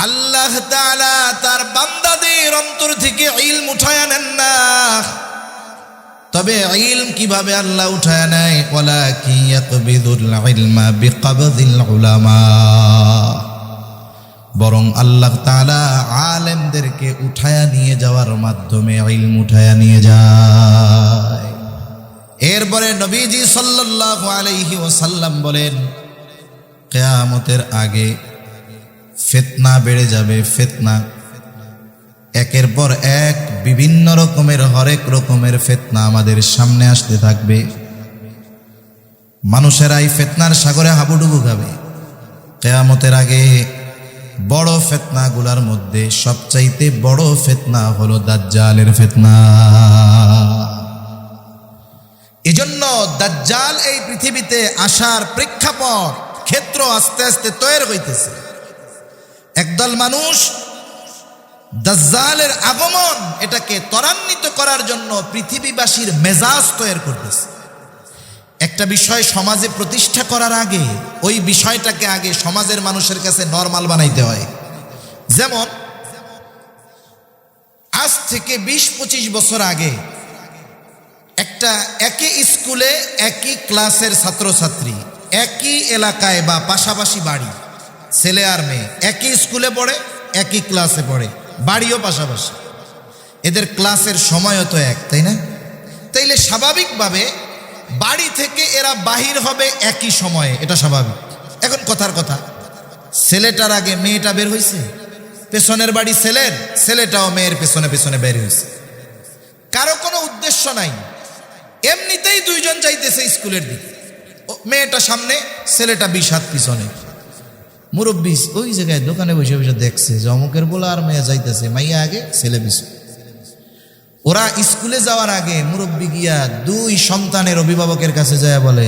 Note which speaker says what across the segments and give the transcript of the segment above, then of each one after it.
Speaker 1: আল্লাহ তাআলা তার বান্দাদের অন্তর থেকে ইলম উঠায়া নেন না। তবে ইলম কিভাবে আল্লাহ উঠায়া নেয়? ওয়ালাকিন ইয়াকবিদুল ইলমা বিকবদিল উলামা, বরং আল্লাহ তাআলা আলেমদেরকে উঠায়া নিয়ে যাওয়ার মাধ্যমে ইলম উঠায়া নিয়ে যায়। এরপরে নবীজি সাল্লাল্লাহু আলাইহি ওয়াসাল্লাম বলেন, কিয়ামতের আগে ফিতনা বেড়ে যাবে। ফিতনা একের পর এক বিভিন্ন রকমের হরেক রকমের ফিতনা আমাদের সামনে আসতে থাকবে। মানুষেরা এই ফিতনার সাগরে হাবুডুবু খাবে। কিয়ামতের আগে বড় ফিতনাগুলোর মধ্যে সবচাইতে বড় ফিতনা হলো দাজ্জালের ফিতনা। এজন্য দাজ্জাল এই পৃথিবীতে আসার প্রেক্ষাপট ক্ষেত্র আস্তে আস্তে তৈরি হইতেছে। একদল মানুষ দাজ্জালের আগমন এটাকে ত্বরান্বিত করার জন্য পৃথিবীবাসীর মেজাজ তৈরি করতেছে। একটা বিষয় সমাজে প্রতিষ্ঠা করার আগে ওই বিষয়টাকে আগে সমাজের মানুষের কাছে নরমাল বানাইতে হয়। যেমন আজ থেকে 20-25 বছর আগে একটা একই স্কুলে একই ক্লাসের ছাত্রছাত্রী, একই এলাকায় বা পাশাপাশি বাড়ি, ছেলে আর মেয়ে একই স্কুলে পড়ে, একই ক্লাসে পড়ে, বাড়িও পাশাপাশি, এদের ক্লাসের সময়ও তো এক, তাই না? তাইলে স্বাভাবিকভাবে বাড়ি থেকে এরা বাহির হবে একই সময়ে, এটা স্বাভাবিক। এখন কথার কথা, ছেলেটার আগে মেয়েটা বের হয়েছে, পেছনের বাড়ি ছেলের, ছেলেটাও মেয়ের পেছনে পেছনে বের হয়েছে, কারো কোনো উদ্দেশ্য নাই, এমনিতেই দুইজন যাইতেছে স্কুলের দিকে, মেয়েটা সামনে, ছেলেটা 20 হাত পিছনে। মুরব্বী ওই জায়গায় দোকানে বসে বসে দেখছে যে অমুকের বলা আর মেয়ে যাইতেছে, মাইয়া আগে ছেলে পিছনে। ওরা স্কুলে যাওয়ার আগে মুরব্বী গিয়া 2 সন্তানের অভিভাবকের কাছে যায় বলে,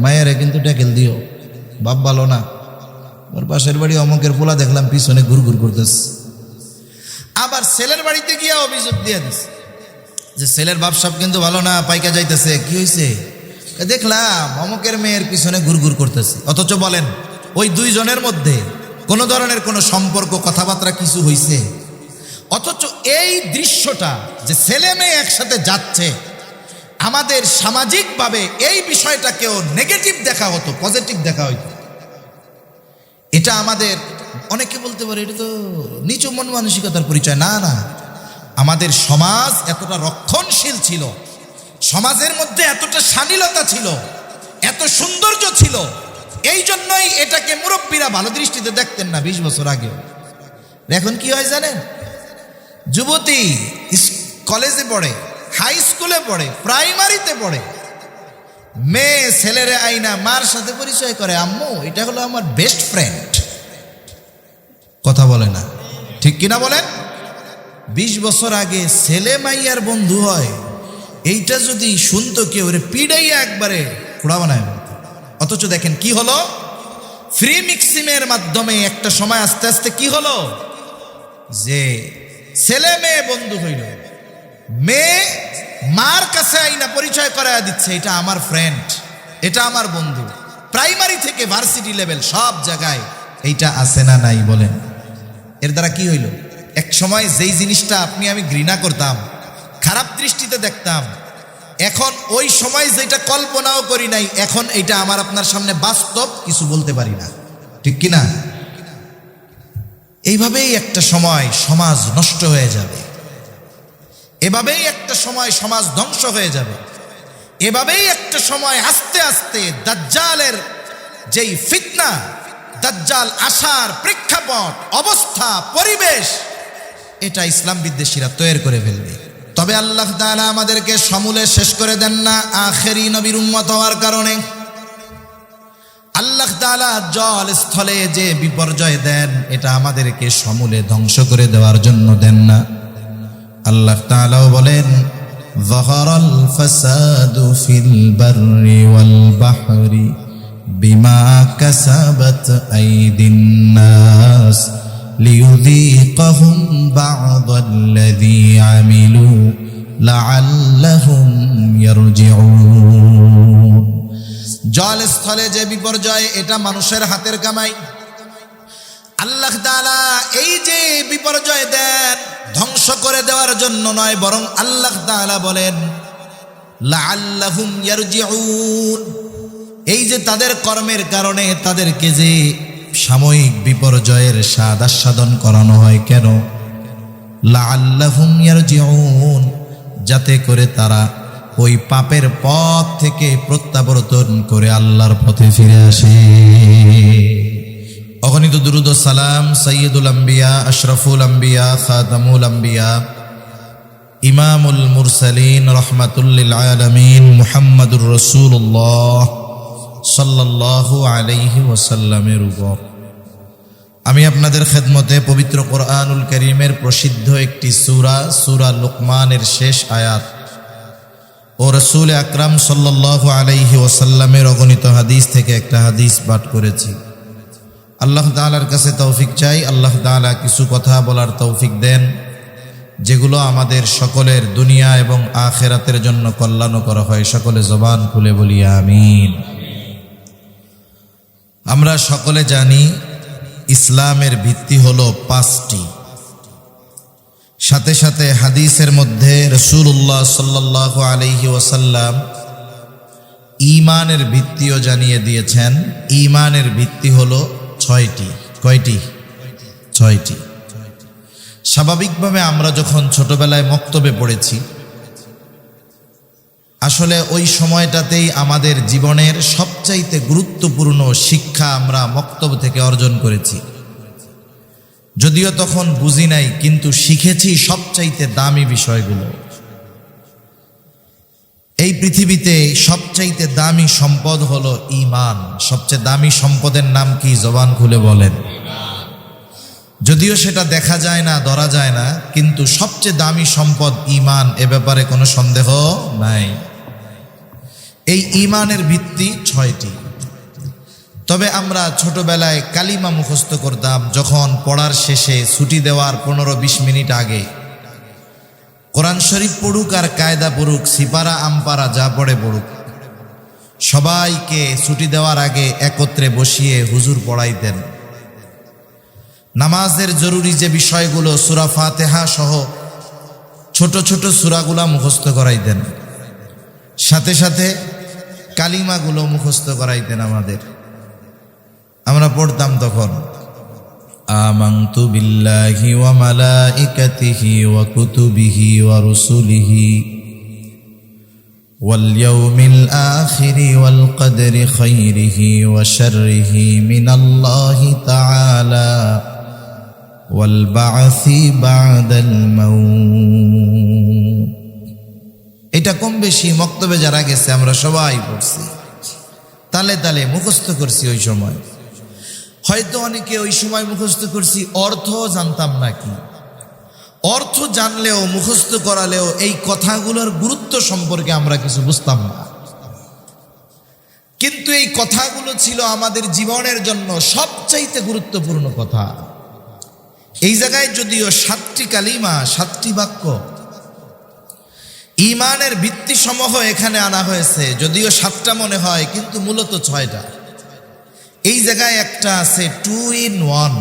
Speaker 1: মায়েরে কিন্তু ট্যাকেল দিও, বাপ ভালো না, ওর পাশের বাড়ি অমুকের পোলা দেখলাম পিছনে ঘুরঘুর করতেছে। আবার ছেলের বাড়িতে গিয়া অভিযোগ দিয়ে দিছে যে ছেলের বাপ সাপ কিন্তু ভালো না, পাইকা যাইতেছে। কি হয়েছে? দেখলাম অমুকের মেয়ের পিছনে ঘুরঘুর করতেছে। অথচ বলেন ওই 2 জনের মধ্যে কোনো ধরনের কোনো সম্পর্ক, কথাবার্তা কিছু হয়েছে? অথচ এই দৃশ্যটা যে ছেলে মেয়ে একসাথে যাচ্ছে, আমাদের সামাজিকভাবে এই বিষয়টাকেও নেগেটিভ দেখা হতো, পজিটিভ দেখা হইতো। এটা আমাদের অনেকে বলতে পারে এটা তো নিচু মন মানসিকতার পরিচয়। না না, আমাদের সমাজ এতটা রক্ষণশীল ছিল, সমাজের মধ্যে এতটা শালীনতা ছিল, এত সৌন্দর্য ছিল, এই জন্যই এটাকে মুরব্বীরা ভালো দৃষ্টিতে দেখতেন না 20 বছর আগে। এখন কি হয় জানেন? যুবতী কলেজে পড়ে, হাই স্কুলে পড়ে, প্রাইমারিতে পড়ে, মেয়ে ছেলেরে আইনা মার সাথে পরিচয় করে, আম্মু এটা হলো আমার বেস্ট ফ্রেন্ড। কথা বলে না, ঠিক কিনা বলেন? 20 বছর আগে ছেলে মাইয়ার বন্ধু হয়, এইটা যদি শুনতো কেউ ওরে পিড়াইয়া একবারে খোড়া বানায়। অথচ দেখেন কি হলো, ফ্রি মিক্সিংয়ের মাধ্যমে একটা সময় আস্তে আস্তে কি হলো যে ছেলে মেয়ে বন্ধু হইল, মেয়ে মার কাছে আইনা পরিচয় করায় দিচ্ছে, এটা আমার ফ্রেন্ড, এটা আমার বন্ধু। প্রাইমারি থেকে ভার্সিটি লেভেল সব জায়গায় এইটা আছে না নাই বলেন? এর দ্বারা কি হইল, এক সময় যেই জিনিসটা আপনি আমি ঘৃণা করতাম, খারাপ দৃষ্টিতে দেখতাম, এখন ওই সময় যেটা কল্পনাও করি নাই, এখন এটা আমার আপনার সামনে বাস্তব, কিছু বলতে পারি না, ঠিক কিনা? এইভাবেই একটা সময় সমাজ নষ্ট হয়ে যাবে, এভাবেই একটা সময় সমাজ ধ্বংস হয়ে যাবে, এভাবেই একটা সময় আস্তে আস্তে দাজ্জালের যেই ফিতনা, দাজ্জাল আসার প্রেক্ষাপট, অবস্থা, পরিবেশ, এটা ইসলাম বিদ্বেষীরা তৈরি করে ফেলবে। তবে আল্লাহ তাআলা আমাদেরকে সমূলে শেষ করে দেন না আখেরি নবীর উম্মত হওয়ার কারণে। আল্লাহ তাআলা জল স্থলে যে বিপর্যয় দেন, এটা আমাদেরকে সমূলে ধ্বংস করে দেওয়ার জন্য দেন না। আল্লাহ তাআলাও বলেন, যাহারাল ফাসাদু ফিল বাররি ওয়াল বাহরি বিমা কাসাবাত আইদিন নাস লিয়ুযীকাহুম বা'দাল্লাযী আমিলু লাআল্লাহুম ইয়ারজিউন। জল স্থলে যে বিপর্যয়, এটা মানুষের হাতের কামাই। আল্লাহ তাআলা এই বিপর্যয় দেন ধ্বংস করে দেওয়ার জন্য নয়, বরং আল্লাহ তাআলা বলেন লাআল্লাহুম ইয়ারজিউন, এই যে তাদের কর্মের কারণে তাদেরকে যে সাময়িক বিপর্যয়ের স্বাদ আস্বাদন করানো হয়, কেন? লাআল্লাহুম ইয়ারজিউন, যাতে করে তারা ওই পাপের পথ থেকে প্রত্যাবর্তন করে আল্লাহর পথে ফিরে আসে। অগণিত দুরূদ ও সালাম সাইয়্যিদুল আম্বিয়া, আশরাফুল আম্বিয়া, খাতামুল আম্বিয়া, ইমামুল মুরসালিন, রহমাতুল লিল আলামিন, মুহাম্মাদুর রাসূলুল্লাহ সাল্লাল্লাহু আলাইহি ওয়াসাল্লামের উপর। আমি আপনাদের খেদমতে পবিত্র কোরআনুল কারীমের প্রসিদ্ধ একটি সূরা, সূরা লুকমানের শেষ আয়াত ও রাসূল আকরাম সাল্লাল্লাহু আলাইহি ওয়াসাল্লামের অগণিত হাদিস থেকে একটা হাদিস পাঠ করেছি। আল্লাহ তাআলার কাছে তৌফিক চাই, আল্লাহ তাআলা কিছু কথা বলার তৌফিক দেন যেগুলো আমাদের সকলের দুনিয়া এবং আখিরাতের জন্য কল্যাণকর হয়। সকলে জবান খুলে বলি আমিন। আমরা সকলে জানি ইসলামের ভিত্তি হলো 5টি। সাথে সাথে হাদিসের মধ্যে রাসূলুল্লাহ সাল্লাল্লাহু আলাইহি ওয়াসাল্লাম ঈমানের ভিত্তিও জানিয়ে দিয়েছেন। ঈমানের ভিত্তি হলো 6টি। কয়টি? 6টি। স্বাভাবিকভাবে আমরা যখন ছোটবেলায় মক্তবে পড়েছি, আসলে ওই সময়টাতেই আমাদের জীবনের সবচাইতে গুরুত্বপূর্ণ শিক্ষা আমরা মক্তব থেকে অর্জন করেছি। যদিও তখন বুঝি নাই, কিন্তু শিখেছি সবচাইতে দামি বিষয়গুলো। এই পৃথিবীতে সবচাইতে দামি সম্পদ হলো ঈমান। সবচেয়ে দামি সম্পদের নাম কি? জবান খুলে বলেন। যদিও সেটা দেখা যায় না, ধরা যায় না, কিন্তু সবচেয়ে দামি সম্পদ ঈমান, এ ব্যাপারে কোনো সন্দেহ নাই। এই ঈমানের ভিত্তি 6টি। তবে আমরা ছোটবেলায় কালিমা মুখস্থ করতাম, যখন পড়ার শেষে ছুটি দেওয়ার 15-20 মিনিট আগে কোরআন শরীফ পড়ুক আর কায়দা পড়ুক, সিপারা আমপারা যা পড়ে পড়ুক, সবাইকে ছুটি দেওয়ার আগে একত্রে বসিয়ে হুজুর পড়াইতেন। নামাজের জরুরি যে বিষয়গুলো, সূরা ফাতিহা সহ ছোট ছোট সূরাগুলা মুখস্থ করাইতেন, সাথে সাথে কালিমাগুলো মুখস্থ করাইতেন আমাদের। আমরা পড়তাম তখন আমানতু বিল্লাহি ওয়া মালাইকাতিহি ওয়া কুতুবিহি ওয়া রুসুলিহি ওয়াল ইয়াউমিল আখিরি ওয়াল কদরি খাইরিহি ওয়া শাররিহি মিনাল্লাহি তাআলা ওয়াল বা'সি বা'দাল মাউত। এটা কম বেশি মক্তবে যারা গেছে আমরা সবাই পড়ছি, তালে তালে মুখস্থ করছি। ওই সময় হয়তো অনেকে ওই সময় মুখস্থ করছি, অর্থ জানতাম না। কি অর্থ জানলেও মুখস্থ করালেও এই কথাগুলোর গুরুত্ব সম্পর্কে আমরা কিছু বুঝতাম না, কিন্তু এই কথাগুলো ছিল আমাদের জীবনের জন্য সবচাইতে গুরুত্বপূর্ণ কথা। এই জায়গায় যদিও 7টি কালিমা, 7টি বাক্য, ঈমানের ভিত্তি সমূহ এখানে আনা হয়েছে, যদিও 7টা মনে হয়, কিন্তু মূলত 6টা। এই জায়গায় একটা আছে 2 in 1,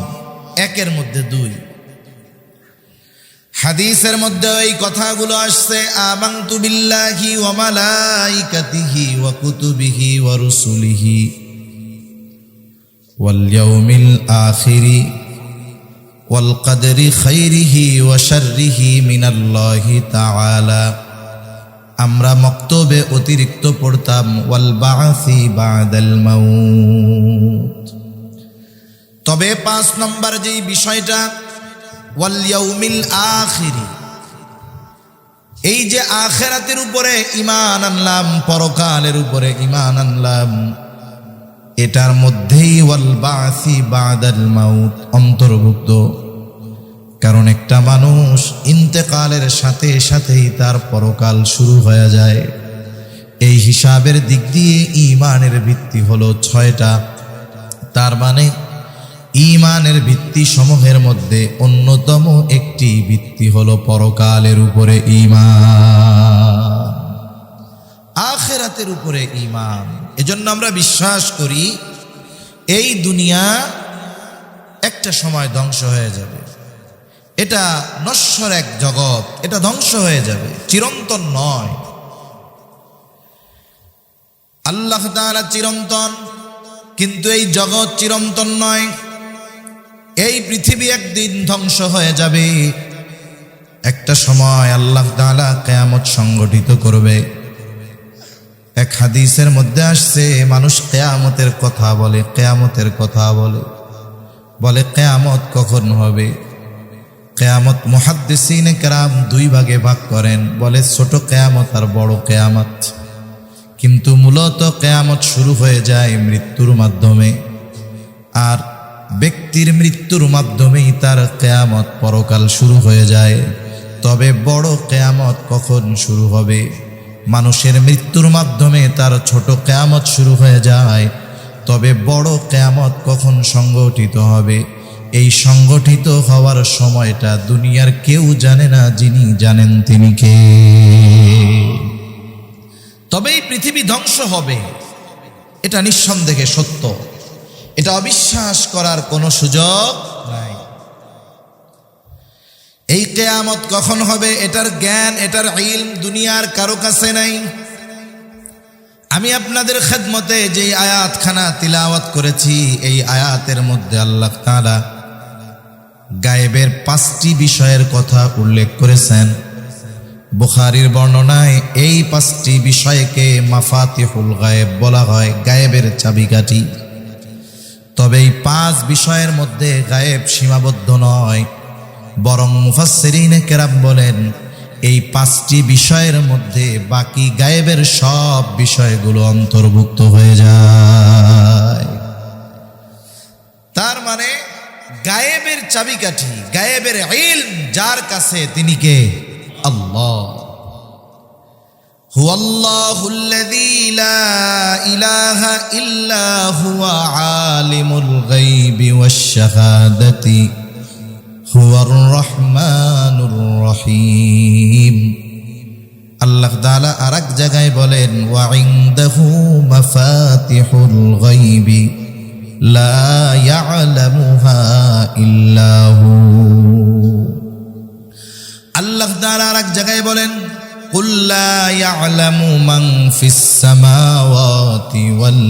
Speaker 1: একের মধ্যে 2। হাদিসের মধ্যে এই কথাগুলো আসছে, আমানতু বিল্লাহি ওয়া মালাইকাতিহি ওয়া কুতুবিহি ওয়া রুসুলিহি ওয়াল ইয়াউমিল আখিরি ওয়াল কদরি খাইরিহি ওয়া শাররিহি মিনাল্লাহি তাআলা। আমরা মক্তবে অতিরিক্ত পড়তাম ওয়াল বা'সি বা'দাল মাউত। তবে 5 নম্বর যেই বিষয়টা ওয়াল ইয়াউমিল আখিরি, এই যে আখিরাতের উপরে ঈমান আনলাম, পরকালের উপরে ঈমান আনলাম, এটার মধ্যেই ওয়াল বা'সি বা'দাল মাউত অন্তর্ভুক্ত। কারণ একটা মানুষ ইন্তেকালের সাথে সাথেই তার পরকাল শুরু হয়ে যায়। এই হিসাবের দিক দিয়ে ঈমানের ভিত্তি হলো 6টা। তার মানে ঈমানের ভিত্তি সমূহের মধ্যে অন্যতম একটি ভিত্তি হলো পরকালের উপরে ঈমান, আখিরাতের উপরে ঈমান। এজন্য আমরা বিশ্বাস করি এই দুনিয়া একটা সময় ধ্বংস হয়ে যাবে, এটা নশ্বর এক জগৎ, এটা ধ্বংস হয়ে যাবে, চিরন্তন নয়। আল্লাহ তাআলা চিরন্তন, কিন্তু এই জগৎ চিরন্তন নয়। এই পৃথিবী একদিন ধ্বংস হয়ে যাবে। একটা সময় আল্লাহ তাআলা কিয়ামত সংগঠিত করবে। এক হাদিসের মধ্যে আসছে, মানুষ কিয়ামতের কথা বলে, কিয়ামতের কথা বলে কিয়ামত কখন হবে। কিয়ামত মুহাদ্দিসিনে কেরাম দুই ভাগে ভাগ করেন, বলে ছোট কিয়ামত আর বড় কিয়ামত। কিন্তু মূলত কিয়ামত শুরু হয়ে যায় মৃত্যুর মাধ্যমে, আর ব্যক্তির মৃত্যুর মাধ্যমেই তার কিয়ামত পরকাল শুরু হয়ে যায়। তবে বড় কিয়ামত কখন শুরু হবে? মানুষের মৃত্যুর মাধ্যমে তার ছোট কিয়ামত শুরু হয়ে যায়, তবে বড় কিয়ামত কখন সংগঠিত হবে? এই সংগঠিত হওয়ার সময়টা দুনিয়ার কেউ জানে না, যিনি জানেন তিনি কে। তবে এই পৃথিবী ধ্বংস হবে, এটা নিঃসন্দেহে সত্য, এটা অবিশ্বাস করার কোনো সুযোগ নাই। এই কিয়ামত কখন হবে এটার জ্ঞান, এটার ইলম দুনিয়ার কারো কাছে নাই। আমি আপনাদের খেদমতে যে আয়াতখানা তিলাওয়াত করেছি, এই আয়াতের মধ্যে আল্লাহ তাআলা গায়েবের 5টি বিষয়ের কথা উল্লেখ করেছেন। বুখারীর বর্ণনায় এই 5টি বিষয়কে মাফাতিহুল গায়েব বলা হয়, গায়েবের চাবিকাঠি। তবে এই 5 বিষয়ের মধ্যে গায়েব সীমাবদ্ধ নয়, বরং মুফাসসিরিনে কেরাম বলেন এই 5টি বিষয়ের মধ্যে বাকি গায়েবের সব বিষয়গুলো অন্তর্ভুক্ত হয়ে যায়। তার মানে গায়েবের চাবিকাঠি, গায়েবের ইলম যার কাছে তিনি কে? আল্লাহ। হুয়াল্লাহুল্লাযী লা ইলাহা ইল্লা হুয়া আলিমুল গায়বি ওয়াশ শাহাদাতি হুয়ার রহমানুর রহিম। আল্লাহ তাআলা আরেক জায়গায় বলেন, ওয়া ইনদাহু মাফাতিহুল গায়বি লা ইয়ালামুহা ইল্লা হু। আল্লাহ তাআলা আরেক জায়গায় বলেন, কুল লা ইয়ালামু মান ফিস সামাওয়াতি ওয়াল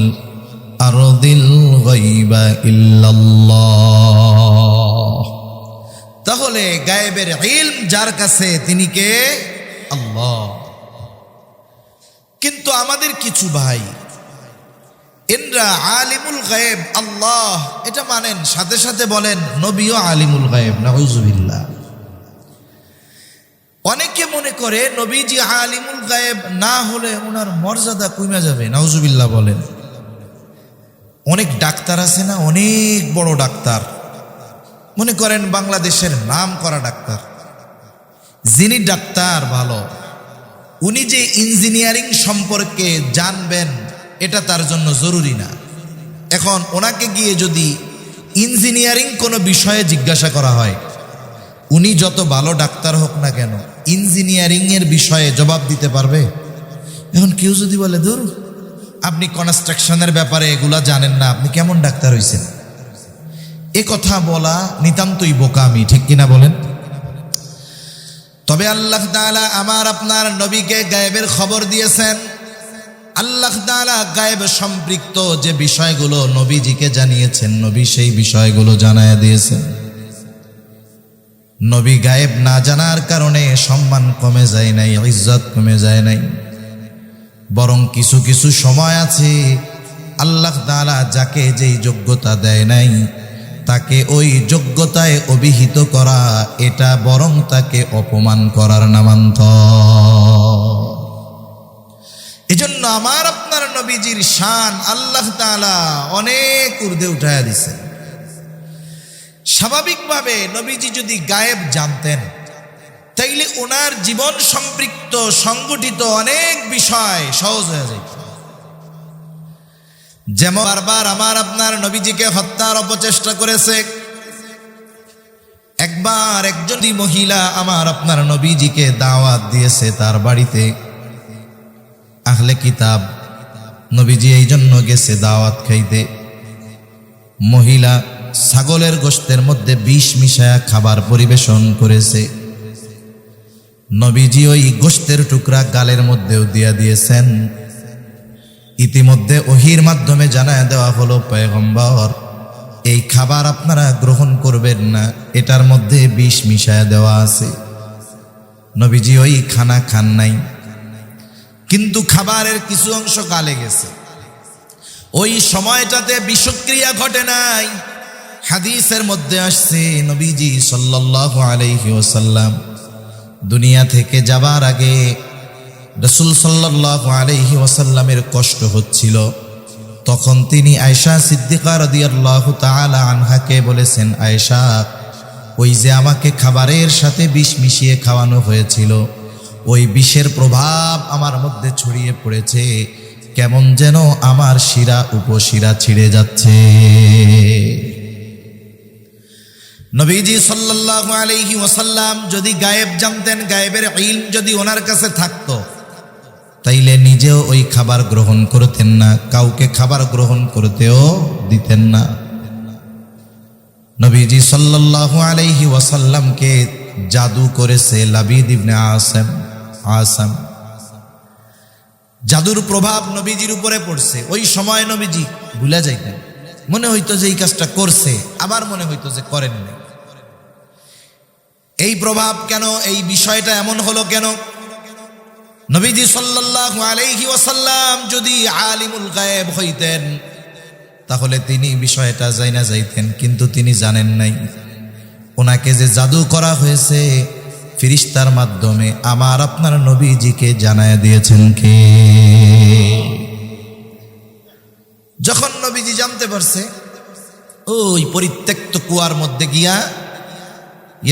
Speaker 1: আরদিল গায়বা ইল্লাল্লাহ। তাহলে গায়েবের ইলম যার কাছে তিনি কে? আল্লাহ। কিন্তু আমাদের কিছু ভাই এনরা আলিমুল গায়েব আল্লাহ এটা মানেন, সাথে সাথে বলেন নবীও আলিমুল গায়েব। নাউজুবিল্লাহ। অনেকে মনে করে নবীজি আলিমুল গায়েব না হলে ওনার মর্যাদা কমে যাবে। নাউজুবিল্লাহ বলেন। অনেক ডাক্তার আছে না, অনেক বড় ডাক্তার, মনে করেন বাংলাদেশের নাম করা ডাক্তার, যিনি ডাক্তার ভালো, উনি যে ইঞ্জিনিয়ারিং সম্পর্কে জানবেন এটা তার জন্য জরুরি না। এখন ওনাকে গিয়ে যদি ইঞ্জিনিয়ারিং কোনো বিষয়ে জিজ্ঞাসা করা হয়, উনি যত ভালো ডাক্তার হোক না কেন ইঞ্জিনিয়ারিং এর বিষয়ে জবাব দিতে পারবে? এখন কেউ যদি বলে ধুর আপনি কনস্ট্রাকশনের ব্যাপারে এগুলা জানেন না, আপনি কেমন ডাক্তার হইছেন, এ কথা বলা নিতান্তই বোকামি, ঠিক কিনা বলেন? তবে আল্লাহ তাআলা আমার আপনার নবীকে গায়েবের খবর দিয়েছেন। আল্লাহ তাআলা গায়েব সম্পৃক্ত যে বিষয়গুলো নবীজিকে জানিয়েছেন, নবী সেই বিষয়গুলো জানায়া দিয়েছেন। নবী গায়েব না জানার কারণে সম্মান কমে যায় নাই, ইজ্জত কমে যায় নাই, বরং কিছু কিছু সময় আছে আল্লাহ তাআলা যাকে যেই যোগ্যতা দেয় নাই তাকে ওই যোগ্যতায় অভিহিত করা, এটা বরং তাকে অপমান করার নামান্তর। এজন্য আমার আপনার নবীজির শান আল্লাহ তাআলা অনেক ঊর্ধ্বে উঠায়া দিছেন। স্বাভাবিকভাবে নবীজি যদি গায়েব জানতেন তাইলে ওনার জীবন সম্পৃক্ত সংগঠিত অনেক বিষয় সহজ হয়ে যেত। যেমন বারবার আমার আপনার নবীজিকে হত্যার অপচেষ্টা করেছে। একবার একজন মহিলা আমার আপনার নবীজিকে দাওয়াত দিয়েছে তার বাড়িতে, আহলে কিতাব, নবীজি এই জন্য গেছে দাওয়াত খাইতে। মহিলা ছাগলের গোশতের মধ্যে বিষ মিশায়া খাবার পরিবেশন করেছে। নবীজি ওই গোশতের টুকরা গালের মধ্যেও দিয়া দিয়েছেন। ইতিমধ্যে ওহির মাধ্যমে জানায় দেওয়া হলো, পয়গম্বর এই খাবার আপনারা গ্রহণ করবেন না, এটার মধ্যে বিষ মিশায়া দেওয়া আছে। নবীজি ওই খানা খান নাই, কিন্তু খাবারের কিছু অংশ গালে গেছে। ওই সময়টাতে বিষক্রিয়া ঘটে নাই। হাদিসের মধ্যে আসছে নবীজি সাল্লাল্লাহু আলাইহি ওয়াসাল্লাম দুনিয়া থেকে যাবার আগে রাসূল সাল্লাল্লাহু আলাইহি ওয়াসাল্লামের কষ্ট হচ্ছিল। তখন তিনি আয়েশা সিদ্দিকা রাদিয়াল্লাহু তাআলা আনহাকে বলেছেন, আয়েশা, ওই যে আমাকে খাবারের সাথে বিষ মিশিয়ে খাওয়ানো হয়েছিল, ওই বিষের প্রভাব আমার মধ্যে ছড়িয়ে পড়েছে, কেমন যেন আমার শিরা উপশিরা ছিঁড়ে যাচ্ছে। নবীজি সাল্লাল্লাহু আলাইহি ওয়াসাল্লাম যদি গায়েব জানতেন, গায়েবের ইলম যদি ওনার কাছে থাকতো, তাইলে নিজেও ওই খাবার গ্রহণ করতেন না, কাউকে খাবার গ্রহণ করতেও দিতেন না। নবীজি সাল্লাল্লাহু আলাইহি ওয়াসাল্লামকে জাদু করেছে লাবিদ ইবনে আসাম। জাদুর প্রভাব নবীজির উপরে পড়ছে। ওই সময় নবীজি ভুলে যাইতেন, মনে হইতো যে এই কাজটা করছে, আবার মনে হইতো যে করেননি। এই প্রভাব কেন, এই বিষয়টা এমন হলো কেন? নবীজি সাল্লাল্লাহু আলাইহি ওয়াসাল্লাম যদি আলিমুল গায়েব হইতেন, তাহলে তিনি বিষয়টা জানা যাইতেন, কিন্তু তিনি জানেন নাই। ওনাকে যে জাদু করা হয়েছে ফেরেশতার মাধ্যমে, আমার আপনার নবীজিকে জানায় দিয়েছেন কে? যখন নবীজি জানতে পারছে, ওই পরিত্যক্ত কুয়ার মধ্যে গিয়া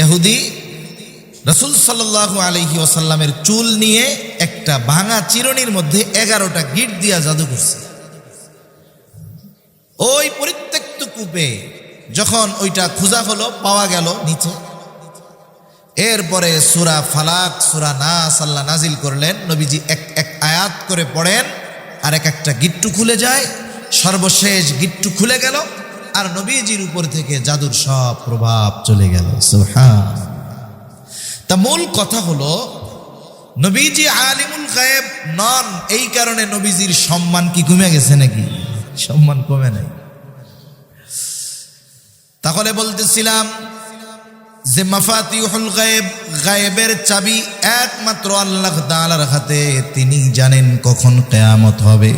Speaker 1: ইহুদি রাসূল সাল্লাল্লাহু আলাইহি ওয়াসাল্লামের চুল নিয়ে একটা ভাঙা চিরুনির মধ্যে 11টা গিট দিয়া জাদু করছে। ওই পরিত্যক্ত কূপে যখন ওইটা খোঁজা হলো, পাওয়া গেল নিচে। এরপরে সূরা ফালাক, সূরা নাস আল্লাহ নাজিল করলেন। নবীজি এক এক আয়াত করে পড়েন, আর এক একটা গিট্টু খুলে যায়। সর্বশেষ গিট্টু খুলে গেল, আর নবীজির উপর থেকে জাদুর সব প্রভাব চলে গেল। সুবহান। তা মূল কথা হলো, নবীজি আলিমুল গায়েব নন, এই কারণে নবীজির সম্মান কি কমে গেছে নাকি? সম্মান কমে নাই। তাহলে বলতেছিলাম যে মাফাতিহুল গায়েব, গায়েবের চাবি একমাত্র আল্লাহ তাআলার হাতে। তিনি জানেন কখন কিয়ামত হবে।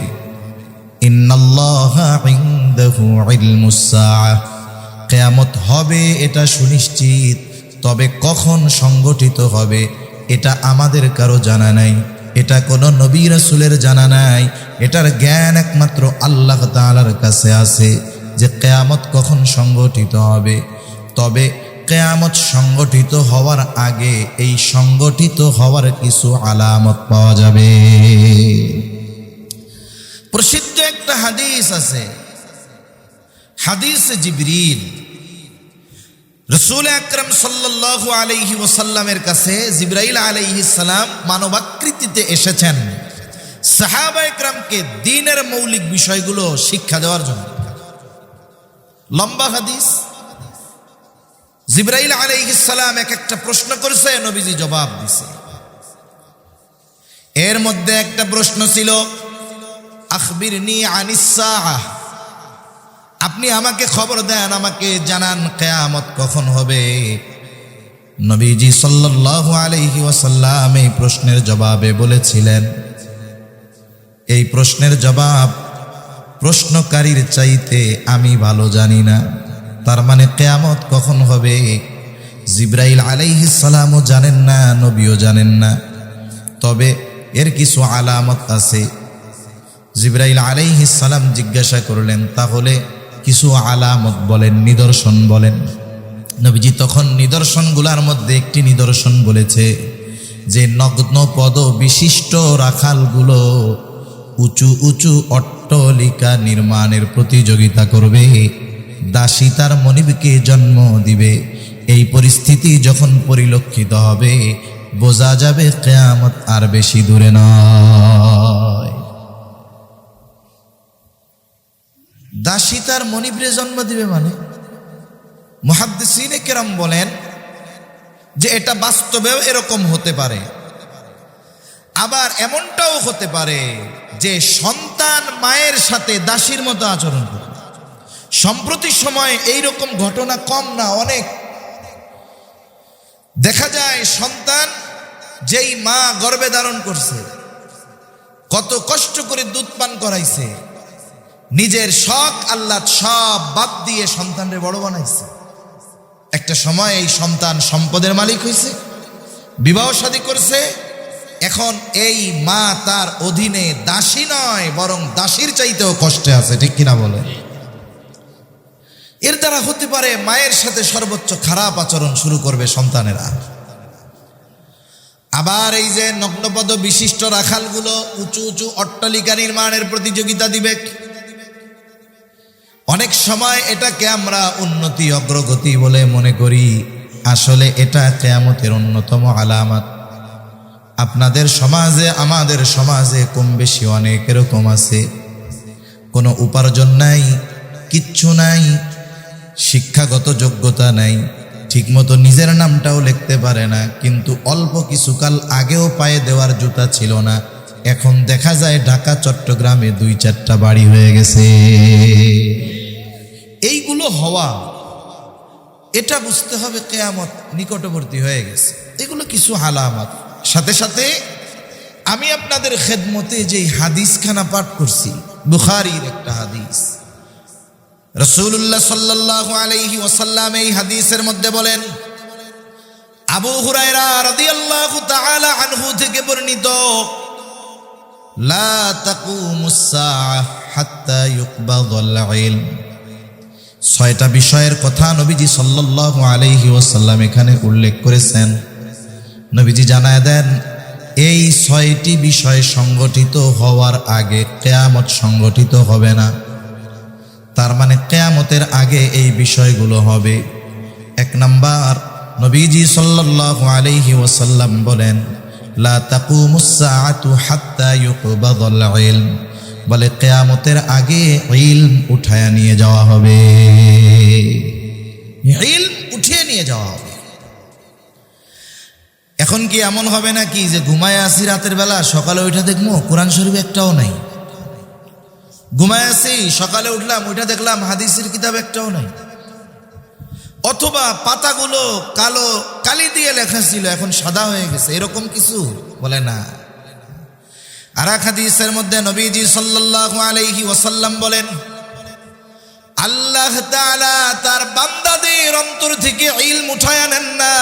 Speaker 1: ইন্নাল্লাহা ইনদাহু ইলমুস সাআহ, কিয়ামত হবে এটা সুনিশ্চিত, তবে কখন সংগঠিত হবে এটা আমাদের কারো জানা নাই, এটা কোনো নবী রাসূলের জানা নাই। এটার জ্ঞান একমাত্র আল্লাহ তাআলার কাছে আছে যে কিয়ামত কখন সংগঠিত হবে। তবে কিয়ামত সংগঠিত হওয়ার আগে এই সংগঠিত হওয়ার কিছু আলামত পাওয়া যাবে। প্রসিদ্ধ একটা হাদিস আছে, হাদিসে জিবরিল। রাসূল আকরাম সাল্লাল্লাহু আলাইহি ওয়াসাল্লামের কাছে জিবরাইল আলাইহিস সালাম মানবাকৃতিতে এসেছেন সাহাবায়ে কেরামকে দ্বীনের মৌলিক বিষয়গুলো শিক্ষা দেওয়ার জন্য। লম্বা হাদিস। জিবরাইল আলাইহিস সালাম এক একটা প্রশ্ন করেছে, নবীজি জবাব দিছে। এর মধ্যে একটা প্রশ্ন ছিল, আখবিরনি আনিস সাআহ, আপনি আমাকে খবর দেন, আমাকে জানান কিয়ামত কখন হবে। নবীজি সাল্লাল্লাহু আলাইহি ওয়াসাল্লাম এই প্রশ্নের জবাবে বলেছিলেন, এই প্রশ্নের জবাব প্রশ্নকারীর চাইতে আমি ভালো জানি না। তার মানে কিয়ামত কখন হবে জিবরাইল আলাইহিস সালামও জানেন না, নবীও জানেন না। তবে এর কিছু আলামত আছে। জিবরাইল আলাইহিস সালাম জিজ্ঞাসা করলেন, তাহলে কিছু আলামত বলেন, নিদর্শন বলেন। নবীজি তখন নিদর্শনগুলোর মধ্যে একটি নিদর্শন বলেছে যে নগ্ন পদ বিশিষ্ট রাখালগুলো উঁচু উঁচু অট্টালিকা নির্মাণের প্রতিযোগিতা করবে, দাসী তার মনিবকে জন্ম দিবে। এই পরিস্থিতি যখন পরিলক্ষিত হবে, বোঝা যাবে কিয়ামত আর বেশি দূরে নয়। দাসী তার মনিবরে জন্ম দিবে মানে মুহাদ্দিসিনে কেরাম বলেন যে এটা বাস্তবেও এরকম হতে পারে, আবার এমনটাও হতে পারে যে সন্তান মায়ের সাথে দাসীর মতো আচরণ করে। সম্প্রতি সময়ে এইরকম ঘটনা কম না, অনেক দেখা যায়। সন্তান যেই মা গর্ভে ধারণ করছে, কত কষ্ট করে দুধ পান করাইছে, নিজের শখ আহ্লাদ সব বাদ দিয়ে সন্তানরে বড় বানাইছে। একটা সময় এই সন্তান সম্পদের মালিক হয়েছে, বিবাহ শাদী করছে, এখন এই মা তার অধীনে দাসী নয়, বরং দাসীর চাইতেও কষ্টে আছে, ঠিক কিনা বলে? এর দ্বারা হতে পারে মায়ের সাথে সর্বোচ্চ খারাপ আচরণ শুরু করবে সন্তানেরা। আবার এই যে নগ্নপদ বিশিষ্ট রাখালগুলো উঁচু উঁচু অট্টালিকা নির্মাণের প্রতিযোগিতা দিবে, অনেক সময় এটাকে আমরা উন্নতি অগ্রগতি বলে মনে করি, আসলে এটা কিয়ামতের অন্যতম আলামত। আপনাদের সমাজে আমাদের সমাজে কম বেশি অনেক এরকম আছে, কোনো উপার্জন নাই, কিচ্ছু নাই, শিক্ষাগত যোগ্যতা নাই, ঠিকমতো নিজের নামটাও লিখতে পারে না, কিন্তু অল্প কিছুকাল আগেও পায়ে দেওয়ার জুতা ছিল না, এখন দেখা যায় ঢাকা চট্টগ্রামে 2-4টা বাড়ি হয়ে গেছে। এইগুলো হওয়া, এটা বুঝতে হবে কিয়ামত নিকটবর্তী হয়ে গেছে। এগুলো কিছু আলামত। সাথে সাথে আমি আপনাদের খেদমতে যে হাদিসখানা পাঠ করছি, বুখারীর একটা হাদিস, রাসূলুল্লাহ সাল্লাল্লাহু আলাইহি ওয়াসাল্লাম এই হাদিসের মধ্যে বলেন, আবু হুরায়রা রাদিয়াল্লাহু তাআলা আনহু থেকে বর্ণিত, লা তাকুমুস সাআহ হাত্তা ইউকবাদাল ইলম। 6টা বিষয়ের কথা নবীজি সাল্লাল্লাহু আলাইহি ওয়াসাল্লাম এখানে উল্লেখ করেছেন। নবীজি জানায় দেন, এই 6টি বিষয় সংগঠিত হওয়ার আগে কিয়ামত সংগঠিত হবে না। তার মানে কিয়ামতের আগে এই বিষয়গুলো হবে। 1 নাম্বার, নবীজি সাল্লাল্লাহু আলাইহি ওয়াসাল্লাম বলেন, লা তাকুমুস সাআতু হাত্তা ইউকবাদাল ইলম, বলে কিয়ামতের আগে ইলম উঠায়া নিয়ে যাওয়া হবে, ইলম উঠিয়ে নিয়ে যাওয়া হবে। এখন কি এমন হবে নাকি যে ঘুমায় আসি রাতের বেলা, সকালে ওইটা দেখবো কোরআন শরীফ একটাও নাই, ঘুমায় আসি সকালে উঠলাম ওইটা দেখলাম হাদিসের কিতাব একটাও নাই, অথবা পাতাগুলো কালো কালি দিয়ে লেখা ছিল এখন সাদা হয়ে গেছে, এরকম কিছু বলে না। আর এক হাদিসের মধ্যে নবীজি সাল্লাল্লাহু আলাইহি ওয়াসাল্লাম বলেন, আল্লাহ তাআলা তার বান্দাদের অন্তর থেকে ইলম উঠায়া নেন না।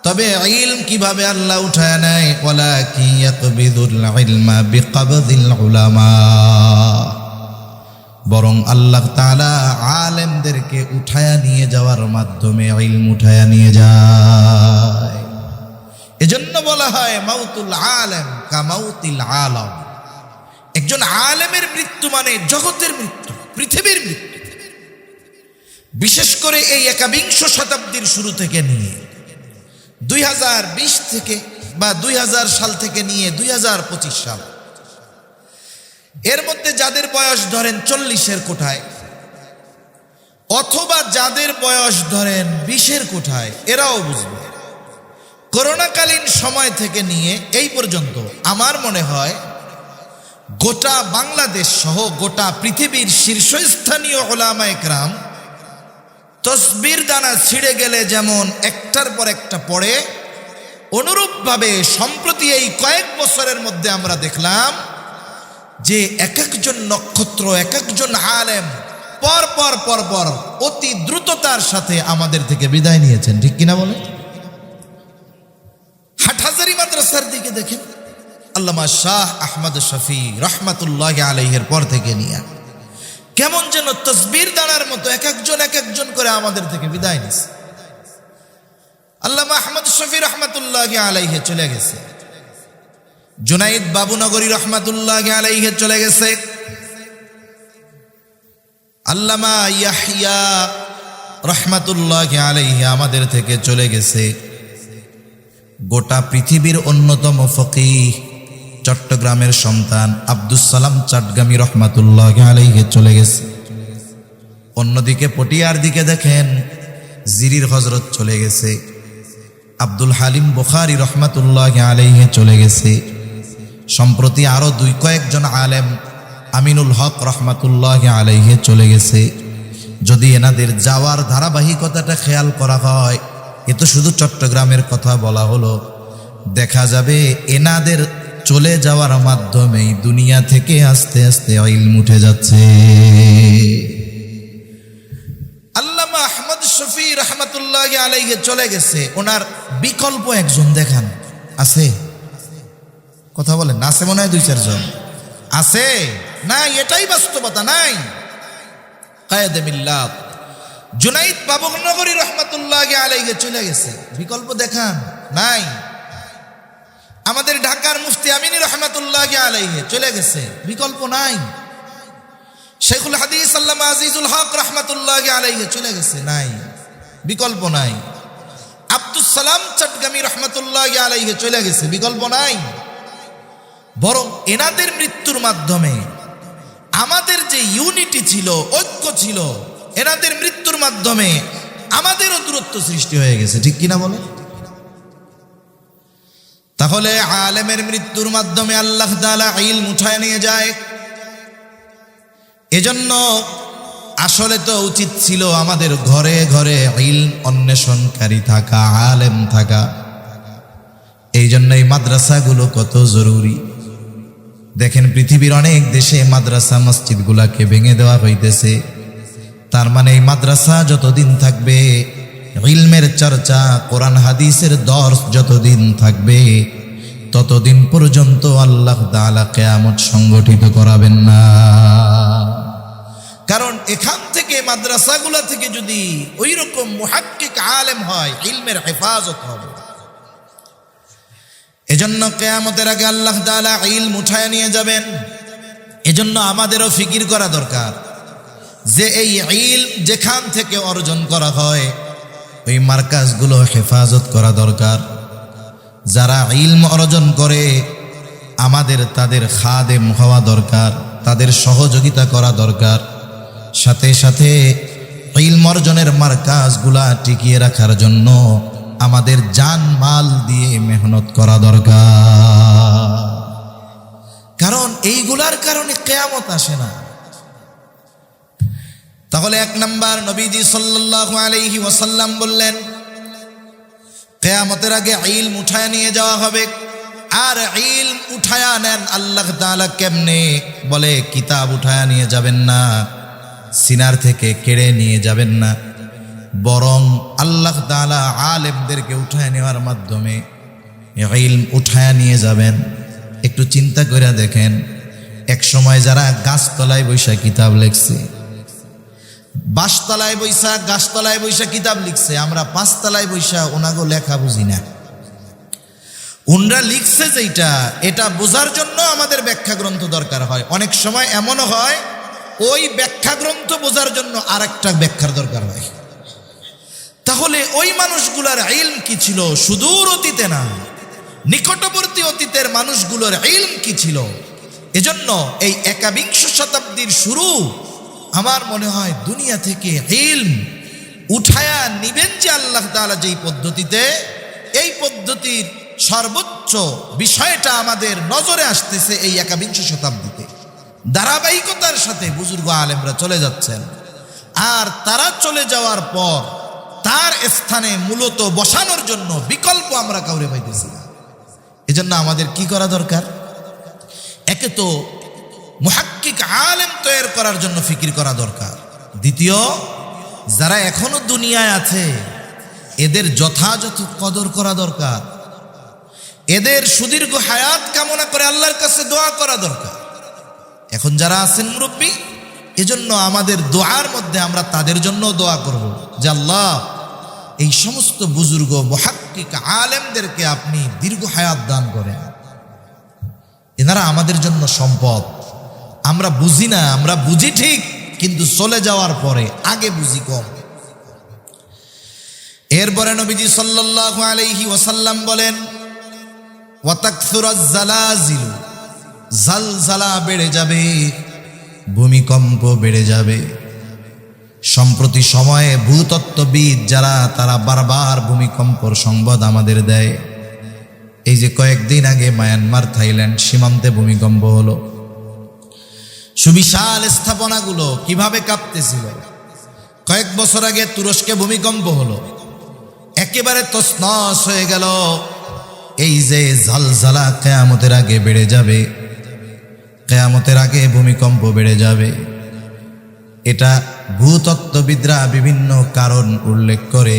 Speaker 1: তবে ইলম কিভাবে আল্লাহ উঠায়া নেয়? ওয়ালাকি ইয়াকবিদুল ইলমা বিকবদিল উলামা, বরং আল্লাহ তাআলা আলেমদেরকে উঠায়া নিয়ে যাওয়ার মাধ্যমে ইলম উঠায়া নিয়ে যায়। এজন্য বলা হয় মাউতুল আলেম কামাউতিল আলম। একজন আলেমের মৃত্যু মানে জগতের মৃত্যু, পৃথিবীর মৃত্যু। বিশেষ করে এই 21 শতাব্দীর শুরু থেকে নিয়ে 2020 থেকে বা 2000 সাল থেকে নিয়ে 2025 সাল, এর মধ্যে যাদের বয়স ধরেন 40-এর কোঠায়, অথবা যাদের বয়স ধরেন 20-এর কোঠায়, এরাও বুঝবে করোনাকালীন সময় থেকে নিয়ে এই পর্যন্ত আমার মনে হয় গোটা বাংলাদেশ সহ গোটা পৃথিবীর শীর্ষস্থানীয় উলামায়ে কেরাম তসবির দানা ছিঁড়ে গেলে যেমন একটার পর একটা পড়ে, অনুরূপভাবে সম্প্রতি এই কয়েক বছরের মধ্যে আমরা দেখলাম যে এক একজন নক্ষত্র, এক একজন আলেম পর পর পর পর অতি দ্রুততার সাথে আমাদের থেকে বিদায় নিয়েছেন, ঠিক কিনা বলে? হাটহাজারী মাদ্রাসার দিকে দেখেন, আল্লামা শাহ আহমদ শফি রহমাতুল্লাহি আলাইহির পর থেকে নিয়ে কেমন যেন তসবির দানার মতো এক একজন করে আমাদের থেকে বিদায় নিছে। আল্লামা আহমদ শফি রহমাতুল্লাহি আলাইহি চলে গেছে, জুনাইদ বাবুনগরী রহমাতুল্লাহি আলাইহি চলে গেছে, আল্লামা ইয়াহইয়া রহমাতুল্লাহি আলাইহি আমাদের থেকে চলে গেছে। গোটা পৃথিবীর অন্যতম ফকিহ চট্টগ্রামের সন্তান আব্দুস সালাম চাটগামী রহমাতুল্লাহি আলাইহি চলে গেছে। অন্যদিকে পটিয়ার দিকে দেখেন জিরির হজরত চলে গেছে, আব্দুল হালিম বুখারী রহমাতুল্লাহ আলাইহি চলে গেছে, সম্প্রতি আরো দুই কয়েকজন আলেম আমিনুল হক রহমাতুল্লাহ আলাইহি চলে গেছে। যদি এনাদের যাওয়ার ধারাবাহিকতাটা খেয়াল করা হয়, এ তো শুধু চট্টগ্রামের কথা বলা হলো, দেখা যাবে এনাদের চলে যাওয়ার মাধ্যমেই দুনিয়া থেকে আস্তে আস্তে ইলম উঠে যাচ্ছে। আল্লামা আহমদ শফি রহমাতুল্লাহ আলাইহি চলে গেছে, ওনার বিকল্প একজন দেখান আছে? কথা বলেন, আছে মনে হয় দুই চারজন আছে? নাই, এটাই বাস্তবতা। নাই কায়েদে মিল্লাত জুনাইদ বাবুনগরী রহমাতুল্লাহ আলাইহি চলে গেছে, বিকল্প দেখান? নাই। আমাদের ঢাকার মুফতি আমিনী রহমাতুল্লাহ আলাইহি চলে গেছে, বিকল্প নাই। শেখুল হাদিস আল্লামা আজিজুল হক রহমাতুল্লাহ আলাইহি চলে গেছে, নাই, বিকল্প নাই। আব্দুস সালাম চট্টগ্রামী রহমাতুল্লাহ আলাইহি চলে গেছে, বিকল্প নাই। বরং এনাদের মৃত্যুর মাধ্যমে আমাদের যে ইউনিটি ছিল, ঐক্য ছিল, এনাদের মৃত্যুর মাধ্যমে আমাদেরও দূরত্ব সৃষ্টি হয়ে গেছে, ঠিক কিনা বলে? তাহলে আলেমের মৃত্যুর মাধ্যমে আল্লাহ তাআলা ইলম উঠায় নিয়ে যায়। এজন্য আসলে তো উচিত ছিল আমাদের ঘরে ঘরে ইলম অন্বেষণকারী থাকা, আলেম থাকা। এই জন্যই মাদ্রাসাগুলো কত জরুরি। দেখেন পৃথিবীর অনেক দেশে মাদ্রাসা মসজিদগুলাকে ভেঙে দেওয়া হইতেছে। তার মানে এই মাদ্রাসা যতদিন থাকবে, ইলমের চর্চা, কোরআন হাদিসের দর্স যতদিন থাকবে, ততদিন পর্যন্ত আল্লাহ তাআলা কিয়ামত সংগঠিত করাবেন না। কারণ এখান থেকে, মাদ্রাসাগুলা থেকে যদি ওই রকম মুহাক্কিক আলেম হয়, ইলমের হেফাজত হবে। এজন্য কিয়ামতের আগে আল্লাহ তাআলা ইলম উঠায় নিয়ে যাবেন। এজন্য আমাদেরও ফিকির করা দরকার যে এই ইলম যেখান থেকে অর্জন করা হয়, ওই মার্কাজগুলো হেফাজত করা দরকার। যারা ইলম অর্জন করে আমাদের তাদের খাদেম হওয়া দরকার, তাদের সহযোগিতা করা দরকার। সাথে সাথে ইলম অর্জনের মার্কাজগুলা টিকিয়ে রাখার জন্য আমাদের জান মাল দিয়ে মেহনত করা দরকার। কারণ এইগুলার কারণে কিয়ামত আসে না। তাহলে এক নাম্বার, নবীজি সাল্লাল্লাহু আলাইহি ওয়াসাল্লাম বললেন কিয়ামতের আগে ইলম উঠায় নিয়ে যাওয়া হবে। আর ইলম উঠায়া নেন আল্লাহ তাআলা কেমনে? বলে কিতাব উঠায়া নিয়ে যাবেন না, সিনার থেকে কেড়ে নিয়ে যাবেন না, বরং আল্লাহ তাআলা আলেমদেরকে উঠায় নেওয়ার মাধ্যমে ইলম উঠায়া নিয়ে যাবেন। একটু চিন্তা করে দেখেন, এক সময় যারা গাছতলায় বৈশা কিতাব লিখছে, বাসতলায় বৈশা, গাছতলায় বৈশা কিতাব লিখছে, আমরা পাঁচতলায় বৈশা ওনাগো লেখা বুঝি না। উনরা লিখছে যেটা, এটা বোঝার জন্য আমাদের ব্যাখ্যা গ্রন্থ দরকার হয়। অনেক সময় এমনও হয় ওই ব্যাখ্যা গ্রন্থ বোঝার জন্য আরেকটা ব্যাখ্যার দরকার হয়। তাহলে ওই মানুষগুলোর ইলম কি ছিল? সুদূর অতীতে না, নিকটবর্তী অতীতের মানুষগুলোর ইলম কি ছিল? এজন্য এই 21 শতাব্দীর শুরু, আমার মনে হয় দুনিয়া থেকে ইলম উঠায়া নিবেন যে আল্লাহ তাআলা যেই পদ্ধতিতে, এই পদ্ধতির সর্বোচ্চ বিষয়টা আমাদের নজরে আসতেছে এই 21 শতাব্দীতে। ধারাবাহিকতার সাথে বুজুর্গ আলেমরা চলে যাচ্ছেন, আর তারা চলে যাওয়ার পর তার স্থানে মূলত বসানোর জন্য বিকল্প আমরা কাউরে পাইতেছি না। এজন্য আমাদের কি করা দরকার? একে তো মুহাক্কিক আলেম তৈরি করার জন্য ফিকির করা দরকার। দ্বিতীয়, যারা এখনো দুনিয়ায় আছে এদের যথাযথ কদর করা দরকার। এদের সুদীর্ঘ হায়াত কামনা করে আল্লাহর কাছে দোয়া করা দরকার। এখন যারা আছেন মুরব্বী, এজন্য আমাদের দোয়ার মধ্যে আমরা তাদের জন্য দোয়া করব যে আল্লাহ এই সমস্ত বুজুর্গ মুহাক্কিক আলেমদেরকে আপনি দীর্ঘ হায়াত দান করেন। এনারা আমাদের জন্য সম্পদ। আমরা বুঝি না, আমরা বুঝি ঠিক, কিন্তু চলে যাওয়ার পরে আগে বুঝি কম। এরপরে নবীজি সাল্লাল্লাহু আলাইহি ওয়াসাল্লাম বলেন, ওয়াতাকসুরাজ জালাজিলু, জালজালা বেড়ে যাবে, ভূমিকম্প বেড়ে যাবে, সম্প্রতি সময়ে ভূতত্ত্ববিদ যারা তারা বারবার ভূমিকম্পর সংবাদ আমাদের দেয়। এই যে কয়েকদিন আগে মায়ানমার থাইল্যান্ড সীমান্তে ভূমিকম্প হলো, সুবিশাল স্থাপনাগুলো কিভাবে কাঁপতেছিল। কয়েক বছর আগে তুরস্কে ভূমিকম্প হলো, একেবারে তছনছ হয়ে গেল। এই যে ঝালঝালা কিয়ামতের আগে বেড়ে যাবে, কিয়ামতের আগে ভূমিকম্প বেড়ে যাবে, এটা ভূতত্ত্ববিদরা বিভিন্ন কারণ উল্লেখ করে।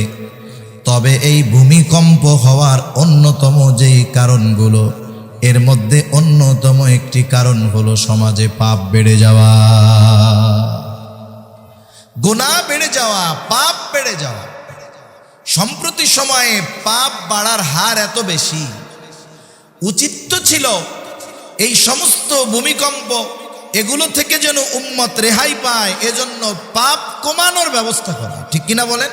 Speaker 1: তবে এই ভূমিকম্প হওয়ার অন্যতম যেই কারণগুলো, এর মধ্যে অন্যতম একটি কারণ হলো সমাজে পাপ বেড়ে যাওয়া, গুনাহ বেড়ে যাওয়া, পাপ বেড়ে যাওয়া। সম্প্রতি সময়ে পাপ বাড়ার হার এত বেশি, উচিত তো ছিল এই সমস্ত ভূমিকম্প এগুলো থেকে যেন উম্মত রেহাই পায়, এজন্য পাপ কমানোর ব্যবস্থা করা, ঠিক কিনা বলেন?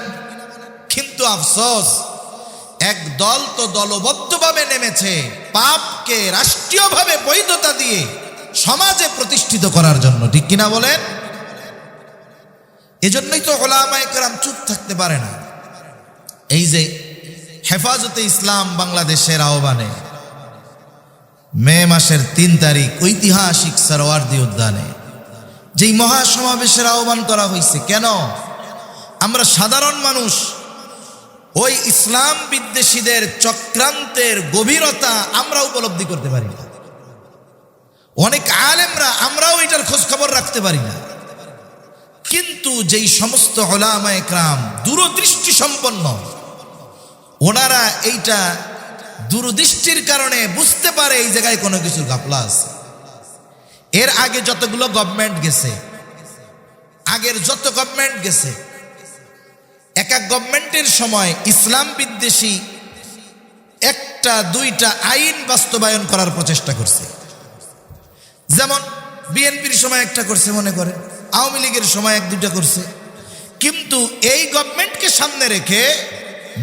Speaker 1: কিন্তু আফসোস, এক দল তো দলবদ্ধভাবে নেমেছে পাপকে রাষ্ট্রীয়ভাবে বৈধতা দিয়ে সমাজে প্রতিষ্ঠিত করার জন্য, ঠিক কিনা বলেন? এজন্যই তো উলামায়ে কেরাম চুপ থাকতে পারে না। এই যে হেফাজতে ইসলাম বাংলাদেশের আহ্বানে মে মাসের ৩ তারিখ ঐতিহাসিক সরওয়ার্দী উদ্যানে যেই মহাসমাবেশের আহ্বান করা হয়েছে, কেন? আমরা সাধারণ মানুষ ওই ইসলাম বিদ্বেষীদের চক্রান্তের গভীরতা আমরা উপলব্ধি করতে পারি না। অনেক আলেমরা আমরাও এটার খোঁজ খবর রাখতে পারি না। কিন্তু যেই সমস্ত উলামায়ে কেরাম দূরদৃষ্টি সম্পন্ন, ওনারা এইটা দূরদৃষ্টির কারণে বুঝতে পারে এই জায়গায় কোনো কিছুর ঘাপলা আছে। এর আগে যতগুলো গভর্নমেন্ট গেছে, আগের যত গভর্নমেন্ট গেছে, এক এক গভর্নমেন্টের সময় ইসলাম বিদ্বেষী একটা দুইটা আইন বাস্তবায়ন করার প্রচেষ্টা করছে। যেমন বিএনপির সময় একটা করছে, মনে করে আওয়ামী লীগের সময় এক দুইটা করছে। কিন্তু এই গভর্নমেন্টকে সামনে রেখে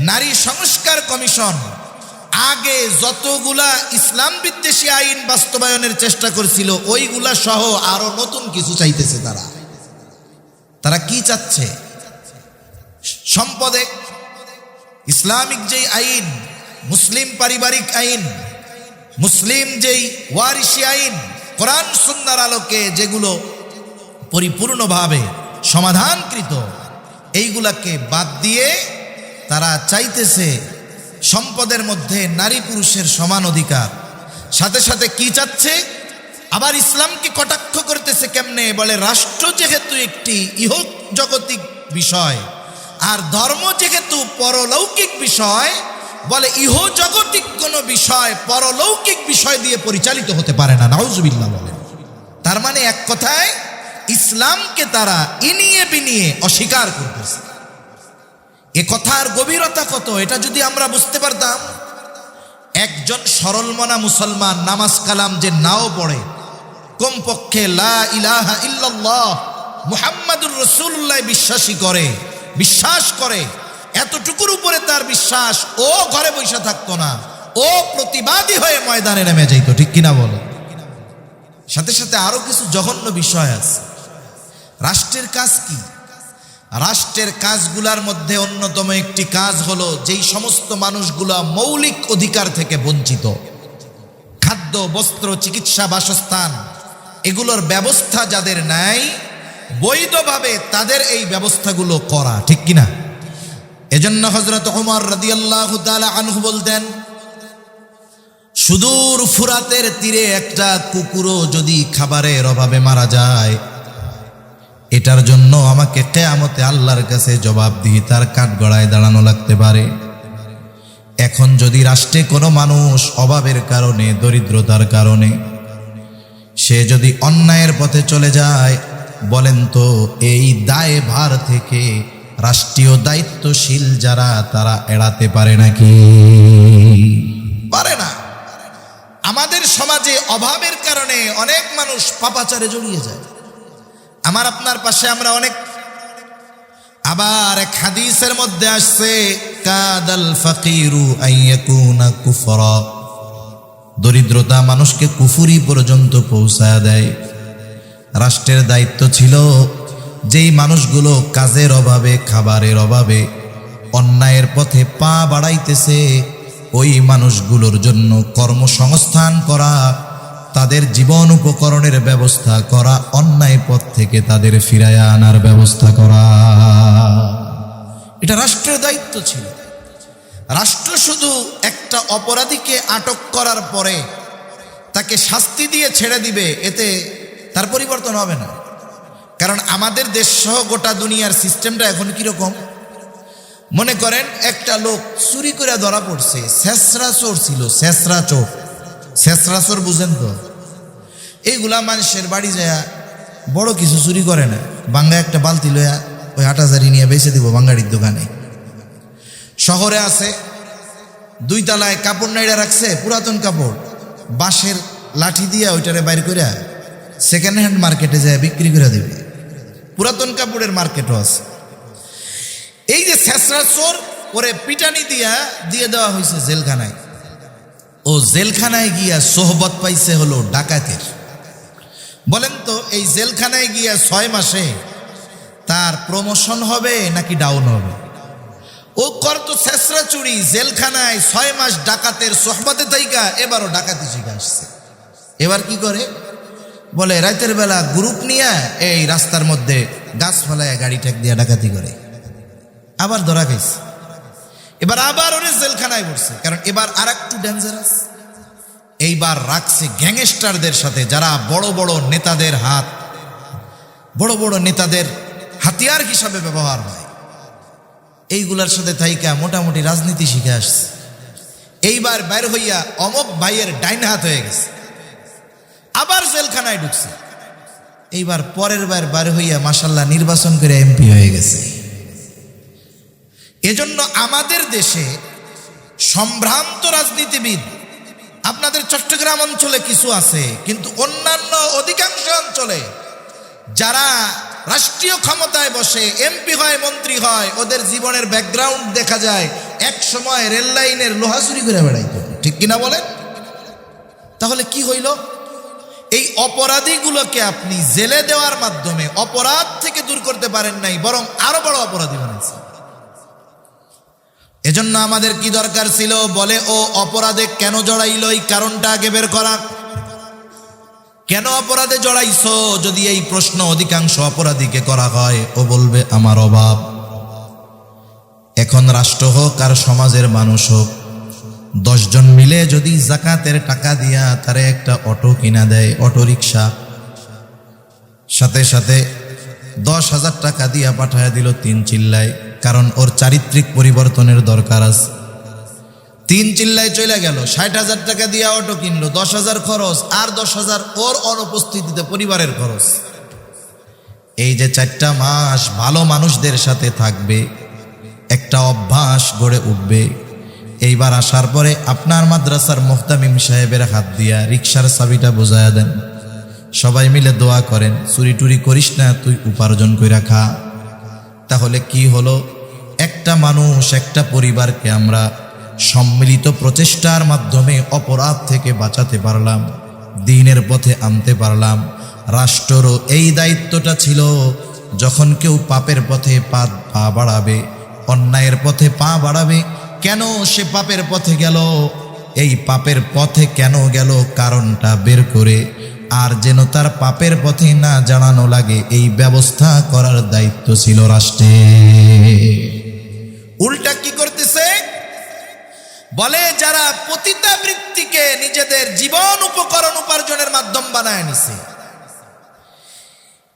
Speaker 1: নারী সংস্কার কমিশন আগে যতগুলা ইসলাম বিদ্বেষী আইন বাস্তবায়নের চেষ্টা করছিল, ওইগুলা সহ আরো নতুন কিছু চাইতেছে। তারা কি চাচ্ছে? সম্পদে ইসলামিক যেই আইন, মুসলিম পারিবারিক আইন, মুসলিম যেই ওয়ারিশি আইন, কোরআন সুন্নাহর আলোকে যেগুলো পরিপূর্ণভাবে সমাধানকৃত, এইগুলাকে বাদ দিয়ে তারা চাইতেছে সম্পদের মধ্যে নারী পুরুষের সমান অধিকার। সাথে সাথে কি চাচ্ছে? আবার ইসলামকে কটাক্ষ করতেছে কেমনে? বলে রাষ্ট্র যেহেতু একটি ইহক জগতিক বিষয় আর ধর্ম যেহেতু পরলৌকিক বিষয়, বলে ইহজগতিক কোনো বিষয় পরলৌকিক বিষয় দিয়ে পরিচালিত হতে পারে না। নাউজুবিল্লাহ বলেন। তার মানে এক কথায় ইসলামকে তারা ইনিয়ে বিনিয়ে অস্বীকার করতেছে। এ কথার গভীরতা কত, এটা যদি আমরা বুঝতে পারতাম। একজন সরলমনা মুসলমান নামাজ কালাম যে নাও পড়ে, কমপক্ষে লা ইলাহা ইল্লাল্লাহ মুহাম্মাদুর রাসূলুল্লাহ বিশ্বাস করে, এতটুকুর উপরে তার বিশ্বাস, ও ঘরে বসে থাকতো না, ও প্রতিবাদী হয়ে ময়দানে নেমে যাইতো, ঠিক কিনা বলো? সাথে সাথে আরো কিছু জঘন্য বিষয় আছে। রাষ্ট্রের কাজ কি? রাষ্ট্রের কাজগুলার মধ্যে অন্যতম একটি কাজ হলো যেই সমস্ত মানুষগুলা মৌলিক অধিকার থেকে বঞ্চিত, খাদ্য, বস্ত্র, চিকিৎসা, বাসস্থান, এগুলোর ব্যবস্থা যাদের নাই, বৈধভাবে তাদের এই ব্যবস্থাগুলো করা, ঠিক কিনা? এজন্য হযরত ওমর রাদিয়াল্লাহু তাআলা আনহু বলতেন, সুদূর ফুরাতের তীরে একটা কুকুরও যদি খাবারের অভাবে মারা যায়, এটার জন্য আমাকে কিয়ামতে আল্লাহর কাছে জবাবদিহিতার কাঠগড়ায় দাঁড়ানো লাগতে পারে। এখন যদি রাষ্ট্রে কোনো মানুষ অভাবের কারণে, দরিদ্রতার কারণে সে যদি অন্যায়ের পথে চলে যায়, বলেন তো এই দায় ভার থেকে রাষ্ট্রীয় দায়িত্বশীল যারা, তারা এড়াতে পারে নাকি? পারে না। আমাদের সমাজে অভাবের কারণে অনেক মানুষ পাপাচারে জড়িয়ে যায়। আমার আপনার পাশে আমরা অনেক। আবার এক হাদিসের মধ্যে আসছে, কাদাল ফাকিরু আইয়াকুনা কুফরা, দরিদ্রতা মানুষকে কুফরি পর্যন্ত পৌঁছায় দেয়। রাষ্ট্রের দায়িত্ব ছিল যেই মানুষগুলো কাজের অভাবে, খাবারের অভাবে অন্যায়ের পথে পা বাড়াইতেছে, ওই মানুষগুলোর জন্য কর্মসংস্থান করা, তাদের জীবন উপকরণের ব্যবস্থা করা, অন্যায় পথ থেকে তাদের ফিরাইয়া আনার ব্যবস্থা করা, এটা রাষ্ট্রের দায়িত্ব ছিল। রাষ্ট্র শুধু একটা অপরাধীকে আটক করার পরে তাকে শাস্তি দিয়ে ছেড়ে দিবে, এতে তার পরিবর্তন হবে না। কারণ আমাদের দেশ সহ গোটা দুনিয়ার সিস্টেমটা এখন কিরকম, মনে করেন একটা লোক চুরি করে ধরা পড়ছে, শেষরা চোর ছিল, শেষরা চোর, শেষরা চোর বুঝেন তো? এইগুলা মানুষের বাড়ি যায় বড় কিছু চুরি করে না, বাঙ্গা একটা বালতি লয়া ওই হাটাজারি নিয়ে বেচে দিব বাঙ্গাড়ির দোকানে। শহরে আছে 2 তলায় কাপড় নাইড়া রাখছে, পুরাতন কাপড়, বাঁশের লাঠি দিয়া ওইটারে বাইর করে সেকেন্ড হ্যান্ড মার্কেটে যায় বিক্রি করে দেবে। পুরাতন কাপড়ের মার্কেটও আছে। এই যে শেষরা চোর, ওরে পিটানি দিয়ে দেওয়া হয়েছে জেলখানায়। ও জেলখানায় গিয়া সোহবত পাইছে হলো ডাকাতের। বলেন তো এই জেলখানায় গিয়া 6 মাসে তার প্রমোশন হবে নাকি ডাউন হবে? ও করতো শেষরা চুরি, জেলখানায় 6 মাস ডাকাতের সোহবতে থাইকা এবারও ডাকাতি শিখে আসছে। এবার কি করে, বলে রাতের বেলা গ্রুপ নিয়ে এই রাস্তার মধ্যে গাছ ফেলায় গাড়ি ঠেক দিয়ে ডাকাতি করে। আবার ধরা গেছে, এবার আবার ওরে জেলখানায় পড়ছে। কারণ এবার আর একটু ডেঞ্জারাস, এইবার রাখছে গ্যাংস্টারদের সাথে, যারা বড় বড় নেতাদের বড় বড় নেতাদের হাতিয়ার হিসাবে ব্যবহার হয়, এইগুলার সাথে থাইকা মোটামুটি রাজনীতি শিখে আসছে। এইবার বাইর হইয়া অমক ভাইয়ের ডাইন হাত হয়ে গেছে, আবার জেলখানায় ঢুকছে। এইবার পরের বার বার হইয়া মাশাল্লাহ নির্বাচন করে এমপি হয়ে গেছে। এজন্য আমাদের দেশে সম্ভ্রান্ত রাজনীতিবিদ আপনাদের চট্টগ্রাম অঞ্চলে কিছু আছে, কিন্তু অন্যান্য অধিকাংশ অঞ্চলে যারা রাষ্ট্রীয় ক্ষমতায় বসে এমপি হয়, মন্ত্রী হয়, ওদের জীবনের ব্যাকগ্রাউন্ড দেখা যায় এক সময় রেল লাইনের লোহা চুরি করে বেড়াইতো, ঠিক কিনা বলেন? তাহলে কি হইল? এই অপরাধীগুলোকে আপনি জেলে দেওয়ার মাধ্যমে অপরাধ থেকে দূর করতে পারেন নাই, বরং আরো বড় অপরাধী বানাইছে। এজন্য আমাদের কি দরকার ছিল, বলে ও অপরাধে কেন জড়াইল, এই কারণটা আগে বের করা। কেন অপরাধে জড়াইছো? যদি এই প্রশ্ন অধিকাংশ অপরাধীকে করা হয়, ও বলবে আমার অভাব। এখন রাষ্ট্র হোক আর সমাজের মানুষ হোক, 10 জন মিলে যদি জাকাতের টাকা দিয়া তারে একটা অটো কিনা দেয়, অটো রিক্সা, সাথে সাথে 10,000 টাকা দিয়া পাঠায় দিল 3 চিল্লায়, কারণ ওর চারিত্রিক পরিবর্তনের দরকার আছে। 3 চিল্লায় চলে গেল, 60,000 টাকা দিয়া অটো কিনলো, 10,000 খরচ, আর 10,000 ওর অনুপস্থিতিতে পরিবারের খরচ। এই যে 4টা মাস ভালো মানুষদের সাথে থাকবে, একটা অভ্যাস গড়ে উঠবে। এইবার আসার পরে আপনার মাদ্রাসার মুহতামিম সাহেবের হাত দিয়া রিক্সার চাবিটা বুঝাইয়া দেন, সবাই মিলে দোয়া করেন, চুরি টুরি করিস না, তুই উপার্জন কইরা খা। তাহলে কি হলো? একটা মানুষ, একটা পরিবারকে আমরা সম্মিলিত প্রচেষ্টার মাধ্যমে অপরাধ থেকে বাঁচাতে পারলাম, দ্বীনের পথে আনতে পারলাম। রাষ্ট্ররও এই দায়িত্বটা ছিল, যখন কেউ পাপের পথে পা বাড়াবে, অন্যায়ের পথে পা বাড়াবে, কেন সে পাপের পথে গেল, এই পাপের পথে কেন গেল কারণটা বের করে, আর যেন তার পাপের পথে না জানানো লাগে, এই ব্যবস্থা করার দায়িত্ব ছিল রাষ্ট্রের। উল্টা কি করতেছে? বলে যারা পতিতাবৃত্তিকে নিজেদের জীবন উপকরণ উপার্জনের মাধ্যম বানায় নিছে,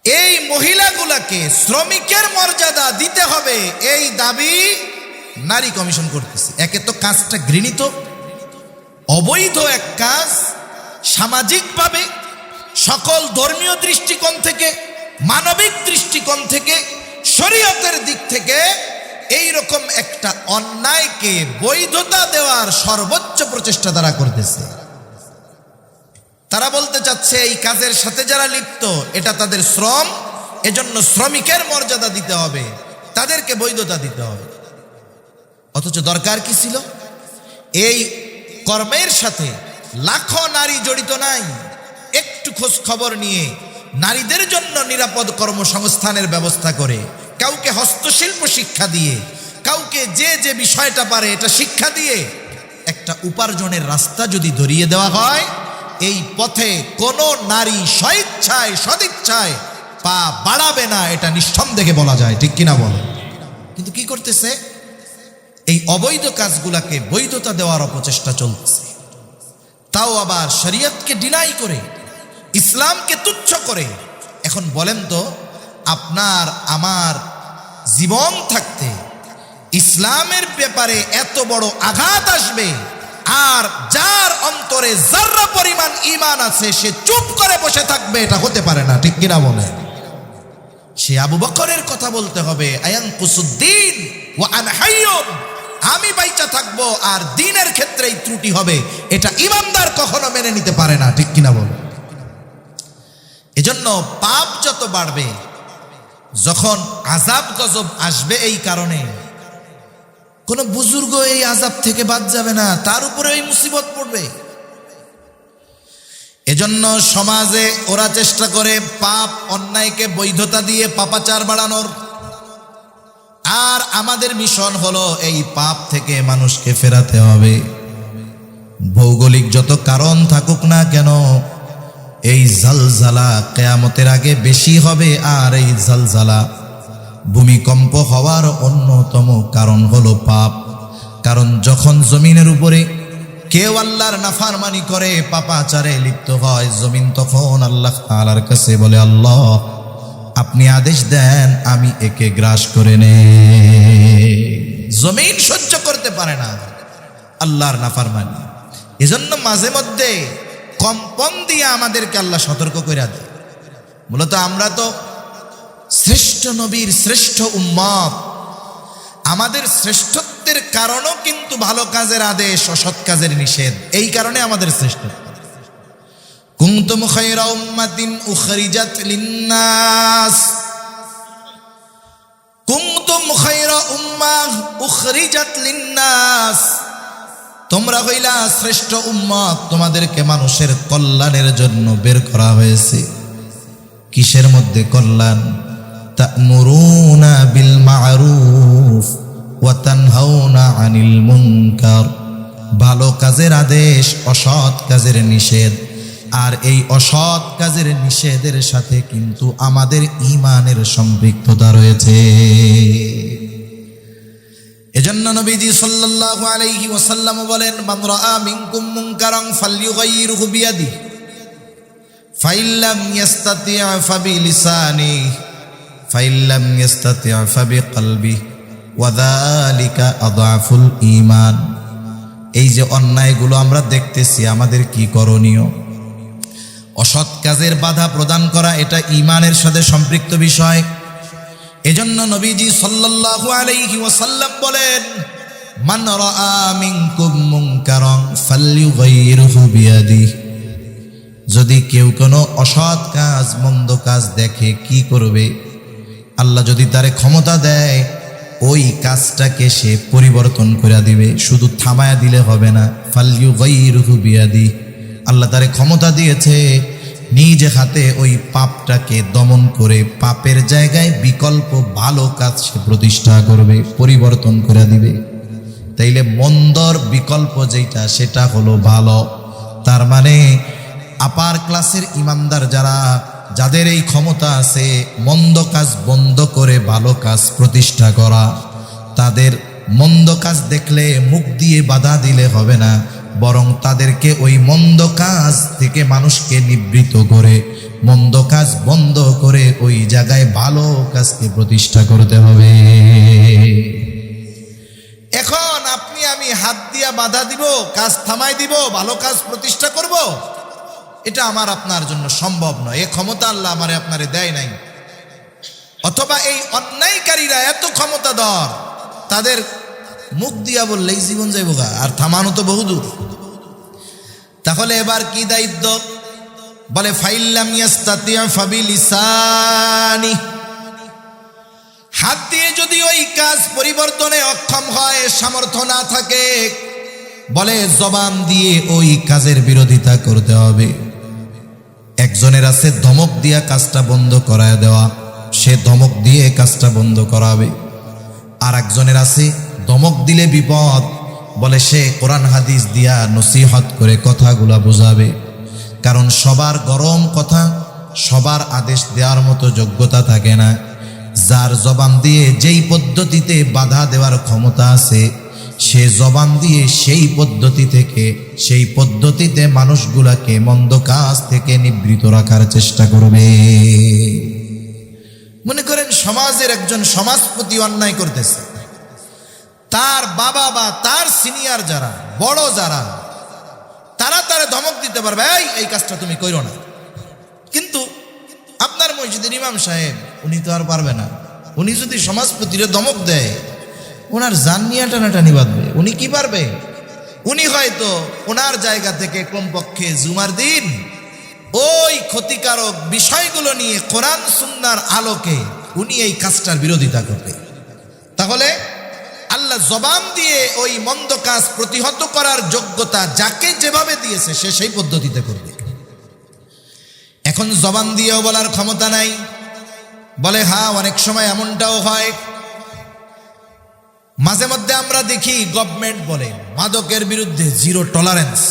Speaker 1: এই মহিলাগুলাকে শ্রমিকের মর্যাদা দিতে হবে, এই দাবি নারী কমিশন করতেছে। একে তো কাজটা ঘৃণিত, অবৈধ এক কাজ, সামাজিকভাবে সকল ধর্মীয় দৃষ্টিকোণ থেকে, মানবিক দৃষ্টিকোণ থেকে, শরীয়তের দিক থেকে এই রকম একটা অন্যায়কে বৈধতা দেওয়ার সর্বোচ্চ প্রচেষ্টা তারা করতেছে। তারা বলতে চাচ্ছে এই কাজের সাথে যারা লিপ্ত, এটা তাদের শ্রম, এজন্য শ্রমিকের মর্যাদা দিতে হবে, তাদেরকে বৈধতা দিতে হবে। অথচ দরকার কি ছিল? এই কর্মের সাথে লাখো নারী জড়িত নাই, একটু খোঁজ খবর নিয়ে নারীদের জন্য নিরাপদ কর্মসংস্থানের ব্যবস্থা করে, কাউকে হস্তশিল্প শিক্ষা দিয়ে, কাউকে যে যে বিষয়টা পারে এটা শিক্ষা দিয়ে একটা উপার্জনের রাস্তা যদি ধরিয়ে দেওয়া হয়, এই পথে কোনো নারী স্বেচ্ছায় সদিচ্ছায় পা বাড়াবে না, এটা নিঃসন্দেহে বলা যায়, ঠিক কিনা বলে। কিন্তু কি করতেছে? এই অবৈধ কাজগুলাকে বৈধতা দেওয়ার অপচেষ্টা চলতেছে, তাও আবার শরীয়তকে ডিনাই করে, ইসলামকে তুচ্ছ করে। এখন বলেন তো, আপনার আমার জীবন থাকতে ইসলামের ব্যাপারে এত বড় আঘাত আসবে, আর যার অন্তরে যাররা পরিমাণ ঈমান আছে সে চুপ করে বসে থাকবে, এটা হতে পারে না, ঠিক কিনা বলে। সে আবু বকরের কথা বলতে হবে, আয়ানকুসুদ্দিন ওয়া আনা হাইয়ুন, আমি বাইচা থাকবো আর দ্বীনের ক্ষেত্রেই ত্রুটি হবে, এটা ঈমানদার কখনো মেনে নিতে পারে না, ঠিক কিনা বলে। এজন্য পাপ যত বাড়বে, যখন আযাব গজব আসবে, এই কারণে কোন বুজুর্গ এই আযাব থেকে বাদ যাবে না, তার উপরে এই মুসিবত পড়বে। এজন্য সমাজে ওরা চেষ্টা করে পাপ অন্যায়কে বৈধতা দিয়ে পাপাচার বাড়ানোর, আর আমাদের মিশন হলো এই পাপ থেকে মানুষকে ফেরাতে হবে। ভৌগোলিক যত কারণ থাকুক না কেন, এই জালজালা কিয়ামতের আগে বেশি হবে, আর এই জালজালা ভূমিকম্প হওয়ার অন্যতম কারণ হলো পাপ। কারণ যখন জমিনের উপরে কেউ আল্লাহর নাফরমানি করে, পাপাচারে লিপ্ত হয়, জমিন তখন আল্লাহ তাআলার কাছে বলে, আল্লাহ আপনি আদেশ দেন আমি একে গ্রাস করে নেই। জমিন সহ্য করতে পারে না আল্লাহর নাফরমানি। এজন্য মাঝে মধ্যে কম্পন দিয়ে আমাদেরকে আল্লাহ সতর্ক করে দেয়। মূলত আমরা তো শ্রেষ্ঠ নবীর শ্রেষ্ঠ উম্মত, আমাদের শ্রেষ্ঠত্বের কারণও কিন্তু ভালো কাজের আদেশ, অসৎ কাজের নিষেধ, এই কারণে আমাদের শ্রেষ্ঠত্ব। কুনতুম খায়রা উম্মাতিন উখরিজাত লিন্নাস, কুনতুম খায়রা উম্মাহ উখরিজাত লিন্নাস, তোমরা হইলা শ্রেষ্ঠ উম্মত, তোমাদেরকে মানুষের কল্যাণের জন্য বের করা হয়েছে। কিসের মধ্যে কল্যাণ? তা'মুরুনা বিল মা'রুফ ওয়া তানহাউনা আনিল মুনকার, ভালো কাজের আদেশ, অসৎ কাজের নিষেধ। আর এই অসৎ কাজের নিষেধের সাথে কিন্তু আমাদের ঈমানের সম্পৃক্ততা রয়েছে। এজন্য নবীজি সাল্লাল্লাহু আলাইহি ওয়াসাল্লাম বলেন, মান রাআ মিনকুম মুনকারান ফালইয়ুগাইয়িরহু বিয়াদিহি ফাইল্লাম ইস্তাতি' ফাবিলিসানিহি ফাইল্লাম ইস্তাতি' ফাবিকলবিহি ওয়া যালিকা আযআফুল ঈমান। এই যে অন্যায়গুলো আমরা দেখতেছি, আমাদের কি করণীয়? অসৎ কাজের বাধা প্রদান করা, এটা ঈমানের সাথে সম্পৃক্ত বিষয়। এজন্য নবীজি সাল্লাল্লাহু আলাইহি ওয়াসাল্লাম বলেন, মান রাআ মিনকুম মুনকারান ফালইয়ুগাইয়িরহু বিয়াদিহি, যদি কেউ কোনো অসৎ কাজ, মন্দ কাজ দেখে, কি করবে? আল্লাহ যদি তারে ক্ষমতা দেয়, ওই কাজটাকে সে পরিবর্তন করে দিবে, শুধু থামায়া দিলে হবে না। ফালইয়ুগাইয়িরহু বিয়াদিহি, আল্লাহ তারে ক্ষমতা দিয়েছে নিজ হাতে ওই পাপটাকে দমন করে পাপের জায়গায় বিকল্প ভালো কাজ সে প্রতিষ্ঠা করবে, পরিবর্তন করে দিবে। তাইলে মন্দর বিকল্প যেটা, সেটা হলো ভালো। তার মানে আপার ক্লাসের ইমানদার যারা, যাদের এই ক্ষমতা আছে মন্দ কাজ বন্ধ করে ভালো কাজ প্রতিষ্ঠা করা, তাদের মন্দ কাজ দেখলে মুখ দিয়ে বাধা দিলে হবে না, বরং তাদেরকে ওই মন্দ কাজ থেকে মানুষকে নিবৃত করে, মন্দ কাজ বন্ধ করে ওই জায়গায় ভালো কাজকে প্রতিষ্ঠা করতে হবে। এখন আপনি আমি হাত দিয়া বাধা দিব, কাজ থামাই দিব, ভালো কাজ প্রতিষ্ঠা করব, এটা আমার আপনার জন্য সম্ভব নয়। এই ক্ষমতা আল্লাহ আমারে আপনারে দেয় নাই। অথবা এই অন্যায়কারীরা এত ক্ষমতাধর, তাদের মুখ দিয়া বললেই জীবন যাইব গা, আর থামানো তো বহুদূর। তাহলে এবার কি দায়িত্ব? বলে ফাইল্লাম ইয়াস্তাতি' ফাবিলিসানি, হাত দিয়ে যদি ওই কাজ পরিবর্তনে অক্ষম হয়, সামর্থ্য না থাকে, বলে জবান দিয়ে ওই কাজের বিরোধিতা করতে হবে। একজনের আছে ধমক দিয়া কাজটা বন্ধ করায় দেওয়া, সে ধমক দিয়ে কাজটা বন্ধ করাবে। আর একজনের আছে ধমক দিলে বিপদ, বলে সে কোরআন হাদিস দিয়া নসিহত করে কথাগুলা বোঝাবে। কারণ সবার গরম কথা, সবার আদেশ দেওয়ার মতো যোগ্যতা থাকে না। যার জবান দিয়ে যেই পদ্ধতিতে বাধা দেওয়ার ক্ষমতা আছে, সে জবান দিয়ে সেই পদ্ধতি থেকে, সেই পদ্ধতিতে মানুষগুলাকে মন্দ কাজ থেকে নিবৃত রাখার চেষ্টা করবে। মনে করেন সমাজের একজন সমাজপতি অন্যায় করতেছে, তার বাবা বা তার সিনিয়র যারা, বড় যারা, তারা তারা ধমক দিতে পারবে, এই কাজটা তুমি করো না। কিন্তু আপনার মসজিদের ইমাম সাহেব উনি তো আর পারবে না। উনি যদি সমাজপতির ধমক দেয়, ওনার জান নিয়ে টানাটানি বাঁধবে। উনি কি পারবে? উনি হয়তো ওনার জায়গা থেকে কমপক্ষে জুমার দিন ওই ক্ষতিকারক বিষয়গুলো নিয়ে কোরআন সুন্নাহর আলোকে উনি এই কাজটার বিরোধিতা করবে। তাহলে আল্লাহ জবান দিয়ে ওই মন্দ কাজ প্রতিহত করার যোগ্যতা যাকে যেভাবে দিয়েছে সে সেই পদ্ধতিতে করবে। এখন জবান দিয়েও বলার ক্ষমতা নাই, বলে হ্যাঁ, অনেক সময় এমনটাও হয়। মাঝে মধ্যে আমরা দেখি গভর্নমেন্ট বলে মাদকের বিরুদ্ধে জিরো টলারেন্স,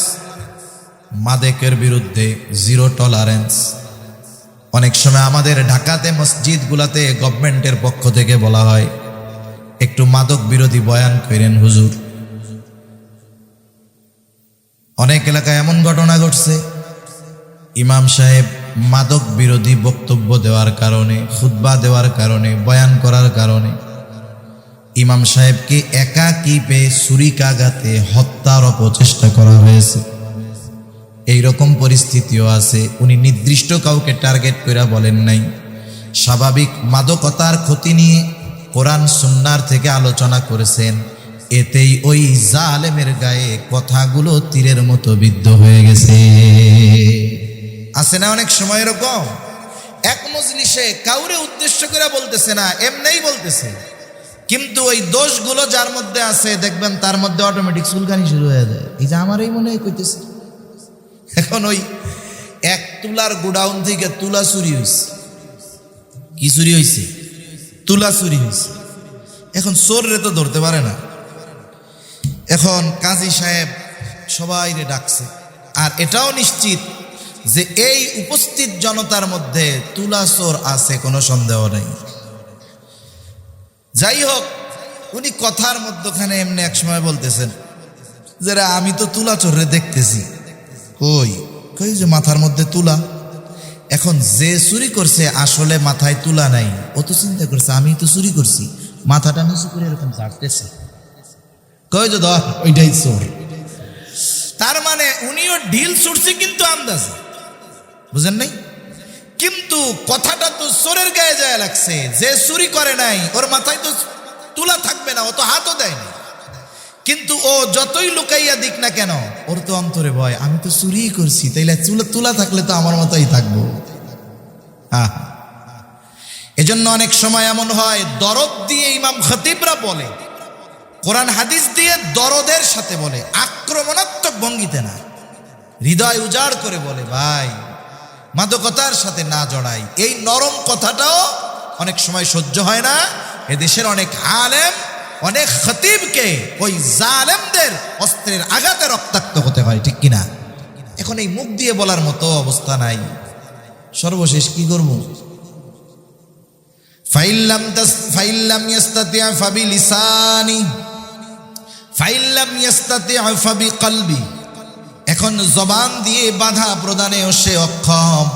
Speaker 1: মাদকের বিরুদ্ধে জিরো টলারেন্স। অনেক সময় আমাদের ঢাকাতে মসজিদগুলাতে গভর্নমেন্টের পক্ষ থেকে বলা হয় একটু মাদক বিরোধী বয়ান করেন হুজুর। অনেক এলাকায় এমন ঘটনা ঘটছে, ইমাম সাহেব মাদক বিরোধী বক্তব্য দেওয়ার কারণে, খুতবা দেওয়ার কারণে, বয়ান করার কারণে ইমাম সাহেবকে একাকী পেয়ে ছুরিকাঘাতে হত্যার অপচেষ্টা করা হয়েছে। এইরকম পরিস্থিতিও আছে। উনি নির্দিষ্ট কাউকে টার্গেট করে বলেন নাই, স্বাভাবিক মাদকতার ক্ষতি নিয়ে কোরআন সুন্নাহর থেকে আলোচনা করেছেন। এতেই ওই জালেমের গায়ে কথাগুলো তীরের মতো বিদ্ধ হয়ে গেছে। আছে না অনেক সময় এরকম? এক মজলিসে কাউরে উদ্দেশ্য করে বলতেছে না, এমনিই বলতেছে, কিন্তু ওই দোষগুলো যার মধ্যে আছে দেখবেন তার মধ্যে অটোমেটিক চুলকানি শুরু হয়ে যায়। এই যে আমারই মনে হয় কইতেছে। এখন ওই 1 তুলার গোডাউন থেকে তুলা চুরি হয়েছে। কি চুরি হয়েছে? তুলা চুরি হয়েছে। এখন চোররে তো ধরতে পারে না। এখন কাজী সাহেব সবাই রে ডাকছে, আর এটাও নিশ্চিত যে এই উপস্থিত জনতার মধ্যে তুলা চোর আছে, কোনো সন্দেহ নেই। যাই হোক, উনি কথার মধ্যখানে এমনি এক সময় বলতেছেন যে আমি তো তুলা চোররে দেখতেছি। কই কই যে মাথার মধ্যে তুলা। এখন যে চুরি করছে আসলে মাথায় তুলা নাই, ও তো চিন্তা করছে আমি তো চুরি করছি, মাথাটা নিচু করে এরকম ঝাড়তেছে। কই যে ধর ওইটাই চোর। তার মানে উনিও ঢিল ছুটছে কিন্তু আন্দাজে, বুঝেন নাই? কিন্তু কথাটা তো চোরের গায়ে যায় লাগছে। যে চুরি করে নাই ওর মাথায় তো তুলা থাকবে না, ও তো হাতও দেয় না। কিন্তু ও যতই লুকাইয়া দিক না কেন, ওর তো অন্তরে ভয়, আমি তো চুরি করছি, তাইলে তুলা থাকলে তো আমার মতোই থাকবো। এজন্য অনেক সময় এমন হয়, দরদ দিয়ে ইমাম খতিবরা বলে, কোরআন হাদিস দিয়ে দরদের সাথে বলে, আক্রমণাত্মক ভঙ্গিতে না, হৃদয় উজাড় করে বলে, ভাই মাদকতার সাথে না জড়াই। এই নরম কথাটাও অনেক সময় সহ্য হয় না। এদেশের অনেক আলেম, অনেক খতিবকে ওই জালেমদের অস্ত্রের আঘাতে রক্তাক্ত হতে হয়, ঠিক কিনা? এখন এই মুখ দিয়ে বলার মতো অবস্থা নাই। সর্বশেষ কি করব? ফাইল্লাম ইয়াস্তাতি' ফাবিলিসানি ফাইল্লাম ইয়াস্তাতি' ফাবিকলবি। এখন জবান দিয়ে বাধা প্রদানেও সে অক্ষম,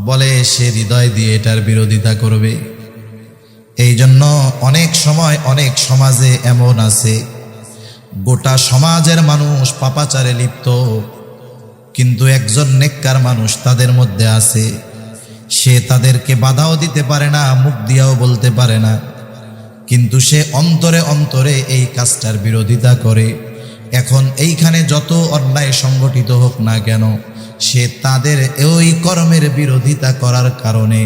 Speaker 1: বলে সে হৃদয় দিয়ে এটার বিরোধিতা করবে। এই জন্য অনেক সময় অনেক সমাজে এমন আছে, গোটা সমাজের মানুষ পাপাচারে লিপ্ত, কিন্তু একজন নেককার মানুষ তাদের মধ্যে আছে, সে তাদেরকে বাধাও দিতে পারে না, মুখ দিয়াও বলতে পারে না, কিন্তু সে অন্তরে অন্তরে এই কাজটার বিরোধিতা করে। এখন এইখানে যত অন্যায় সংগঠিত হোক না কেন, সে তাদের ওই কর্মের বিরোধিতা করার কারণে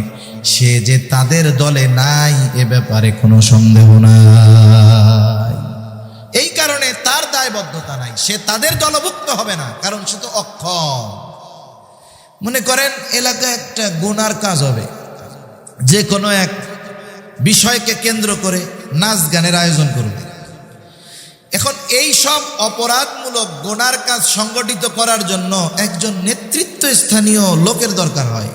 Speaker 1: সে যে তাদের দলে নাই এ ব্যাপারে কোনো সন্দেহ নাই। এই কারণে তার দায়বদ্ধতা নাই, সে তাদের দলভুক্ত হবে না, কারণ সে তো অক্ষম। মনে করেন এলাকায় একটা গুনার কাজ হবে, যে কোনো এক বিষয়কে কেন্দ্র করে নাচ গানের আয়োজন করবে। এখন এই সব অপরাধমূলক গুনার কাজ সংগঠিত করার জন্য একজন নেতৃত্ব স্থানীয় লোকের দরকার হয়।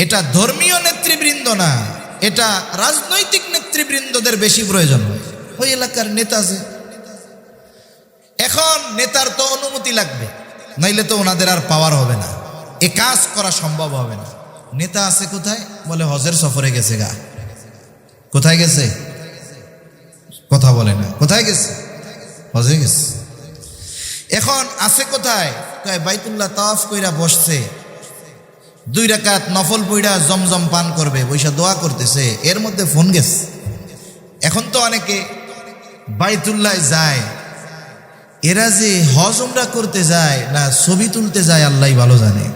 Speaker 1: এটা ধর্মীয় নেতৃবৃন্দ না, এটা রাজনৈতিক নেতৃবৃন্দদের বেশি প্রয়োজন হয়। ওই এলাকার নেতা আছে, এখন নেতার তো অনুমতি লাগবে, নাইলে তো ওনাদের আর পাওয়ার হবে না, এ কাজ করা সম্ভব হবে না। নেতা আছে কোথায়? বলে হজের সফরে গেছে গা। কোথায় গেছে? কথা বলে না। কোথায় গেছে? হজে গেছে। এখন আছে কোথায়? কয় বাইতুল্লাহ তাওয়াফ কইরা বসছে, 2 রাকাত নফল পইড়া জমজম পান করবে, বৈশা দোয়া করতেছে, এর মধ্যে ফোন গেছে। এখন তো অনেকে বাইতুল্লাহ যায়, এরা যে হজ উমরা করতে যায় না ছবি তুলতে যায় আল্লাহ ভালো জানে।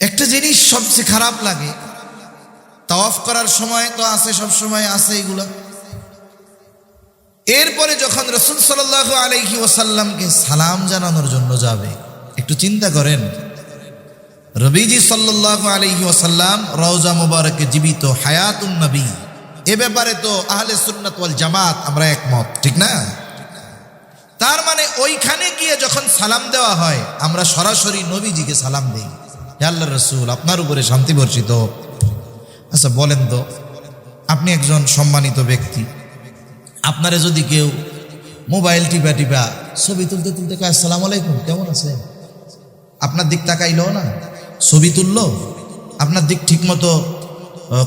Speaker 1: একটা জিনিস সবচেয়ে খারাপ লাগে, তাওয়াফ করার সময় তো আছে, সব সময় আছে এগুলা। এরপরে যখন রাসূল সাল্লাল্লাহু আলাইহি ওয়াসাল্লামকে সালাম জানানোর জন্য যাবে, একটু চিন্তা করেন, নবীজি সাল্লাল্লাহু আলাইহি ওয়াসাল্লাম রওজা মুবারকে জীবিত, হায়াতুন নবী, এ ব্যাপারে তো আহলে সুন্নাত ওয়াল জামাত আমরা একমত, ঠিক না? তার মানে ওইখানে গিয়ে যখন সালাম দেওয়া হয়, আমরা সরাসরি নবীজিকে সালাম দিই, হে আল্লাহর রাসূল আপনার উপরে শান্তি বর্ষিত হোক। আচ্ছা বলেন তো, আপনি একজন সম্মানিত ব্যক্তি, আপনারে যদি কেউ মোবাইল টিপা টিপা ছবি তুলতে তুলতে কয় আসসালামু আলাইকুম, কেমন আছেন, আপনার দিক তাকাইলো না, ছবি তুললো, আপনার দিক ঠিক মতো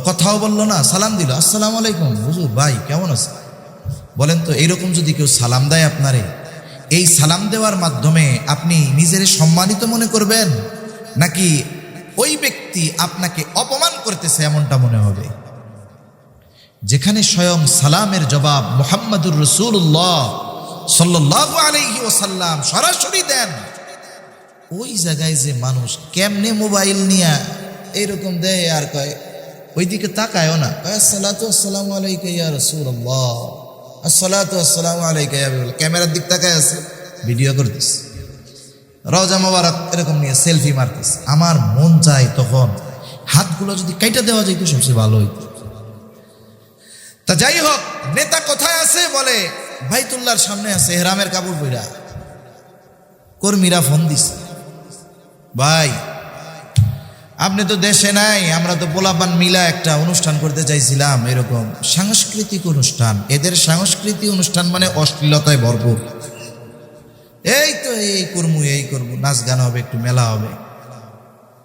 Speaker 1: কথাও বললো না, সালাম দিল আসসালামু আলাইকুম হুজুর ভাই কেমন আছে, বলেন তো এইরকম যদি কেউ সালাম দেয় আপনারে, এই সালাম দেওয়ার মাধ্যমে আপনি নিজের সম্মানিত মনে করবেন, নাকি ওই ব্যক্তি আপনাকে অপমান করতেছে এমনটা মনে হবে? যেখানে স্বয়ং সালামের জবাব মুহাম্মাদুর রাসূলুল্লাহ সাল্লাল্লাহু আলাইহি ওয়াসাল্লাম সরাসরি দেন, ওই জায়গায় যে মানুষ কেমনে মোবাইল নিয়ে এইরকম দেয় আর কয়, ওইদিকে তাকায়ও না, আসসালাতু আসসালামু আলাইকা ইয়া রাসূলুল্লাহ, আসসালাতু আসসালামু আলাইকা ইয়া রাসূলুল্লাহ, ক্যামেরার দিক তাকায় আছে, ভিডিও করতেছে, রওজা মোবারক এরকম নিয়ে সেলফি মারতেছে। আমার মন চায় তখন হাতগুলো যদি কাইটা দেওয়া যেত সবচেয়ে ভালো হইত। তা যাই হোক, নেতা কোথায় আছে? বলে বাইতুল্লাহর সামনে আছে, ইহরামের কাপড় পইরা। কর্মীরা ফোন দিছে, ভাই আপনি তো দেশে নাই, আমরা তো পোলাপান মিলা একটা অনুষ্ঠান করতে চাইছিলাম, এরকম সাংস্কৃতিক অনুষ্ঠান। এদের সাংস্কৃতিক অনুষ্ঠান মানে অশ্লীলতায় ভরপুর। এই তো এই করবো, নাচ গান হবে, একটু মেলা হবে।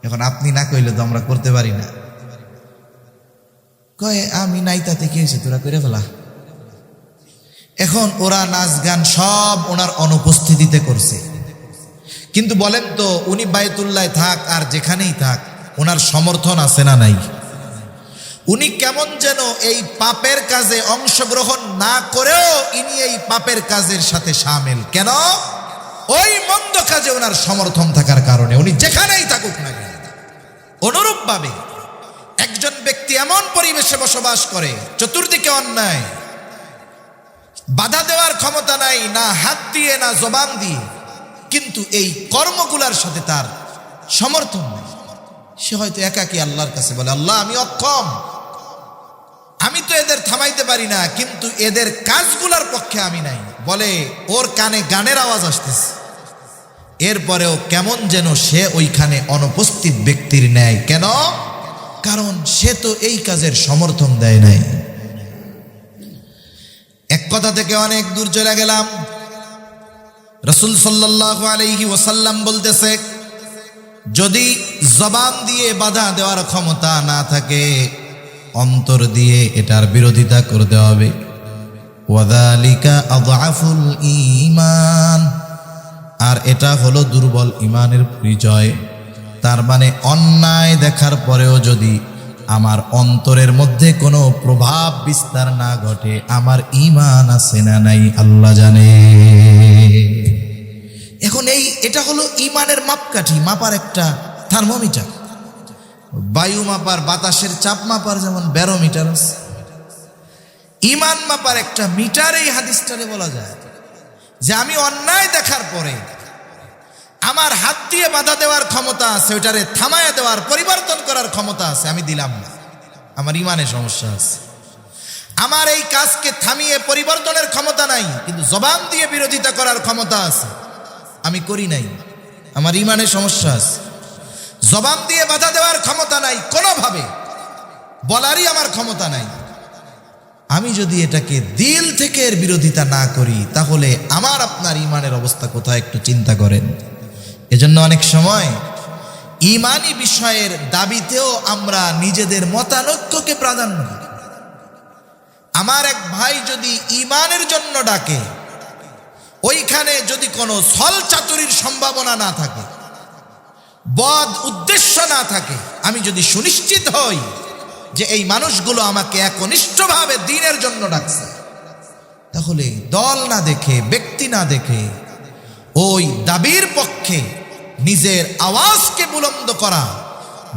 Speaker 1: এখন আপনি না কইলে তো আমরা করতে পারি না। কয়ে আমি নাই, তাতে কি হয়েছে, তোরা করে ফেলা। এখন ওরা নাচ গান সব ওনার অনুপস্থিতিতে করছে, কিন্তু বলেন তো উনি বাইতুল্লাহ থাক আর যেখানেই থাক, ওনার সমর্থন আছে না নাই? উনি কেমন যেন এই পাপের কাজে অংশগ্রহণ না করেও ইনি এই পাপের কাজের সাথে শামিল। কেন? ওই মন্দ কাজে ওনার সমর্থন থাকার কারণে, উনি যেখানেই থাকুক না কেন। অনুরূপভাবে একজন ব্যক্তি এমন পরিবেশে বসবাস করে, চতুর্দিকে অন্যায়, বাধা দেওয়ার ক্ষমতা নাই, না হাত দিয়ে না জবান দিয়ে, কিন্তু এই কর্মগুলার সাথে তার সমর্থন নেই। সে হয়তো একাকী আল্লাহর কাছে বলে, আল্লাহ আমি অক্ষম, আমি তো এদের থামাইতে পারি না, কিন্তু এদের কাজগুলার পক্ষে আমি নাই। বলে ওর কানে গানের আওয়াজ আসতেছে, এরপরেও কেমন যেন সে ওইখানে অনুপস্থিত ব্যক্তির ন্যায়। কেন? কারণ সে তো এই কাজের সমর্থন দেয় নাই। এক কথা থেকে অনেক দূর চলে গেলাম। রাসূল সাল্লাল্লাহু আলাইহি ওয়াসাল্লাম বলতেছে, যদি জবান দিয়ে বাধা দেওয়ার ক্ষমতা না থাকে, অন্তর দিয়ে এটার বিরোধিতা করতে হবে। ওয়াযালিকা আযআফুল ঈমান, আর এটা হলো দুর্বল ঈমানের পরিচয়। তার মানে অন্যায় দেখার পরেও যদি আমার অন্তরের মধ্যে কোনো প্রভাব বিস্তার না ঘটে, আমার ঈমান আছে না নাই আল্লাহ জানে। এখন এটা হলো ঈমানের মাপকাঠি, মাপার একটা থার্মোমিটার। বায়ু মাপার, বাতাসের চাপ মাপার যেমন ব্যারোমিটার আছে, ঈমান মাপার একটা মিটার এই হাদিসটারে বলা যায়। যে আমি অন্যায় দেখার পরে আমার হাত দিয়ে বাধা দেওয়ার ক্ষমতা আছে, ওইটারে থামায়া দেওয়ার পরিবর্তন করার ক্ষমতা আছে, আমি দিলাম না, আমার ইমানে সমস্যা আছে। আমার এই কাজকে থামিয়ে পরিবর্তনের ক্ষমতা নাই, কিন্তু জবান দিয়ে বিরোধিতা করার ক্ষমতা আছে, আমি করি নাই, আমার ইমানে সমস্যা আছে। জবান দিয়ে বাধা দেওয়ার ক্ষমতা নাই, কোনোভাবে বলারই আমার ক্ষমতা নাই। আমি যদি এটাকে দিল থেকে এর বিরোধিতা না করি, তাহলে আমার আপনার ইমানের অবস্থা কোথায় একটু চিন্তা করেন। এজন্য অনেক সময় ইমানি বিষয়ের দাবিতেও আমরা নিজেদের মতানৈক্যকে প্রাধান্য দিই। আমার এক ভাই যদি ইমানের জন্য ডাকে, ওইখানে যদি কোনো ছল চাতুরির সম্ভাবনা না থাকে, বদ উদ্দেশ্য না থাকে, আমি যদি সুনিশ্চিত হই যে এই মানুষগুলো আমাকে একনিষ্ঠভাবে দ্বীনের জন্য ডাকছে, তাহলে দল না দেখে, ব্যক্তি না দেখে, ওই দাবির পক্ষে নিজের আওয়াজকে বুলন্দ করা,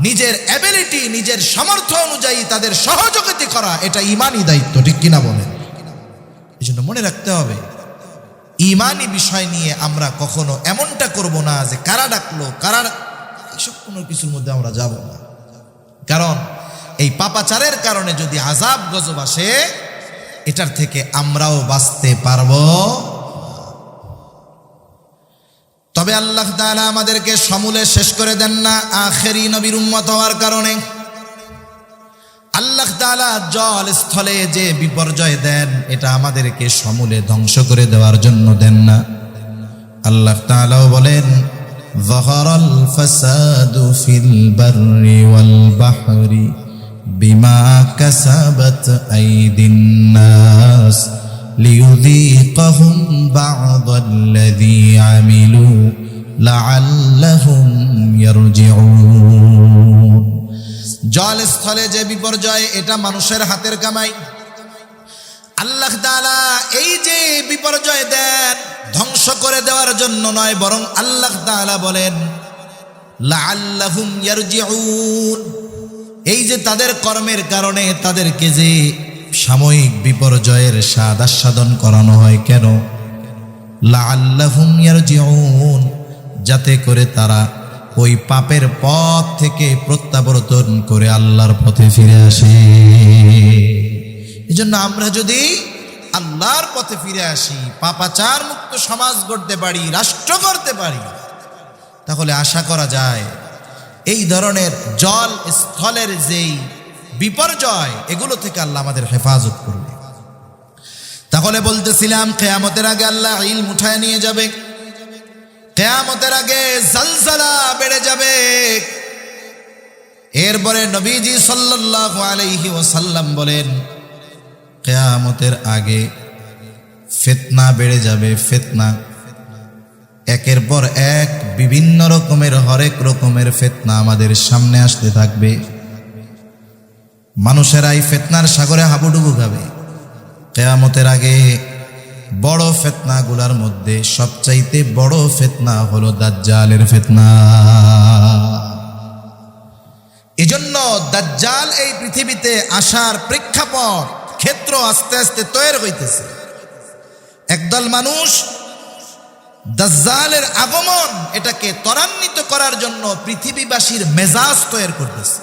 Speaker 1: নিজের অ্যাবিলিটি, নিজের সামর্থ্য অনুযায়ী তাদের সহযোগিতা করা, এটা ইমানি দায়িত্ব, ঠিক কিনা বলেন? এই জন্য মনে রাখতে হবে, ইমানি বিষয় নিয়ে আমরা কখনো এমনটা করব না যে কারা ডাকলো, কারা, এসব কোনো কিছুর মধ্যে আমরা যাব না। কারণ এই পাপাচারের কারণে যদি আযাব গজব আসে, এটার থেকে আমরাও বাঁচতে পারবো। তবে আল্লাহ তাআলা আমাদেরকে সমূলে শেষ করে দেন না আখেরি নবীর উম্মত হওয়ার কারণে। আল্লাহ তাআলা জল স্থলে যে বিপর্যয় দেন, এটা আমাদেরকে সমূলে ধ্বংস করে দেওয়ার জন্য দেন না। আল্লাহ তাআলাও বলেন, যাহারাল ফাসাদু ফিল বাররি ওয়াল বাহরি বিমা কাসাবাত আইদিন নাস লিয়ুযীকাহুম বা'দাল্লাযী আমিলু লাআল্লাহুম ইয়ারজিউন। জল স্থলে যে বিপর্যয়, এটা মানুষের হাতের কামাই। আল্লাহ তাআলা এই যে বিপর্যয় দেন, ধ্বংস করে দেওয়ার জন্য নয়, বরং আল্লাহ তাআলা বলেন লাআল্লাহুম ইয়ারজিউন। এই যে তাদের কর্মের কারণে তাদেরকে যে সাময়িক বিপর্যয়ের স্বাদ আস্বাদন করানো হয়, কেন? লাআল্লাহুম ইয়ারজিউন, যাতে করে তারা ওই পাপের পথ থেকে প্রত্যাবর্তন করে আল্লাহর পথে ফিরে আসে। এজন্য আমরা যদি আল্লাহর পথে ফিরে আসি, পাপাচার মুক্ত সমাজ গড়তে পারি, রাষ্ট্র গড়তে পারি, তাহলে আশা করা যায় এই ধরনের জল স্থলের যেই বিপর্যয়, এগুলো থেকে আল্লাহ আমাদের হেফাজত করবে। তাহলে বলতেছিলাম, কিয়ামতের আগে আল্লাহ ইলম উঠায় নিয়ে যাবে, কিয়ামতের আগে জলজলা বেড়ে যাবে। এরপরে নবীজি সাল্লাল্লাহু আলাইহি ওয়াসাল্লাম বলেন, কিয়ামতের আগে ফিতনা বেড়ে যাবে। ফিতনা একের পর এক, বিভিন্ন রকমের, হরেক রকমের ফিতনা আমাদের সামনে আসতে থাকবে। মানুষেরা এই ফিতনার সাগরে হাবুডুবু খাবে। কিয়ামতের আগে বড় ফিতনাগুলোর মধ্যে সবচাইতে বড় ফিতনা হলো দাজ্জালের ফিতনা। এজন্য দাজ্জাল এই পৃথিবীতে আসার প্রেক্ষাপট, ক্ষেত্র আস্তে আস্তে তৈরি হইতেছে। একদল মানুষ দাজ্জালের আগমন, এটাকে ত্বরান্বিত করার জন্য পৃথিবীবাসীর মেজাজ তৈরি করতেছে।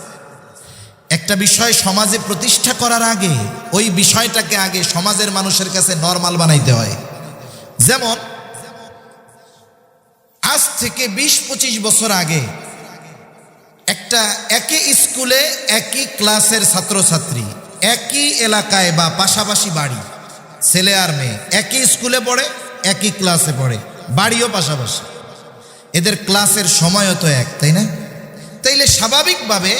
Speaker 1: একটা বিষয় সমাজে প্রতিষ্ঠা করার আগে ওই বিষয়টাকে আগে সমাজের মানুষের কাছে নরমাল বানাইতে হয়। যেমন আজ থেকে 20-25 বছর আগে একটা একই স্কুলে একই ক্লাসের ছাত্রছাত্রী, একই এলাকায় বা পাশাপাশি বাড়ি, ছেলে আর মেয়ে একই স্কুলে পড়ে, একই ক্লাসে পড়ে, বাড়িও পাশাপাশি, এদের ক্লাসের সময়ও তো এক, তাই না? তাইলে স্বাভাবিকভাবে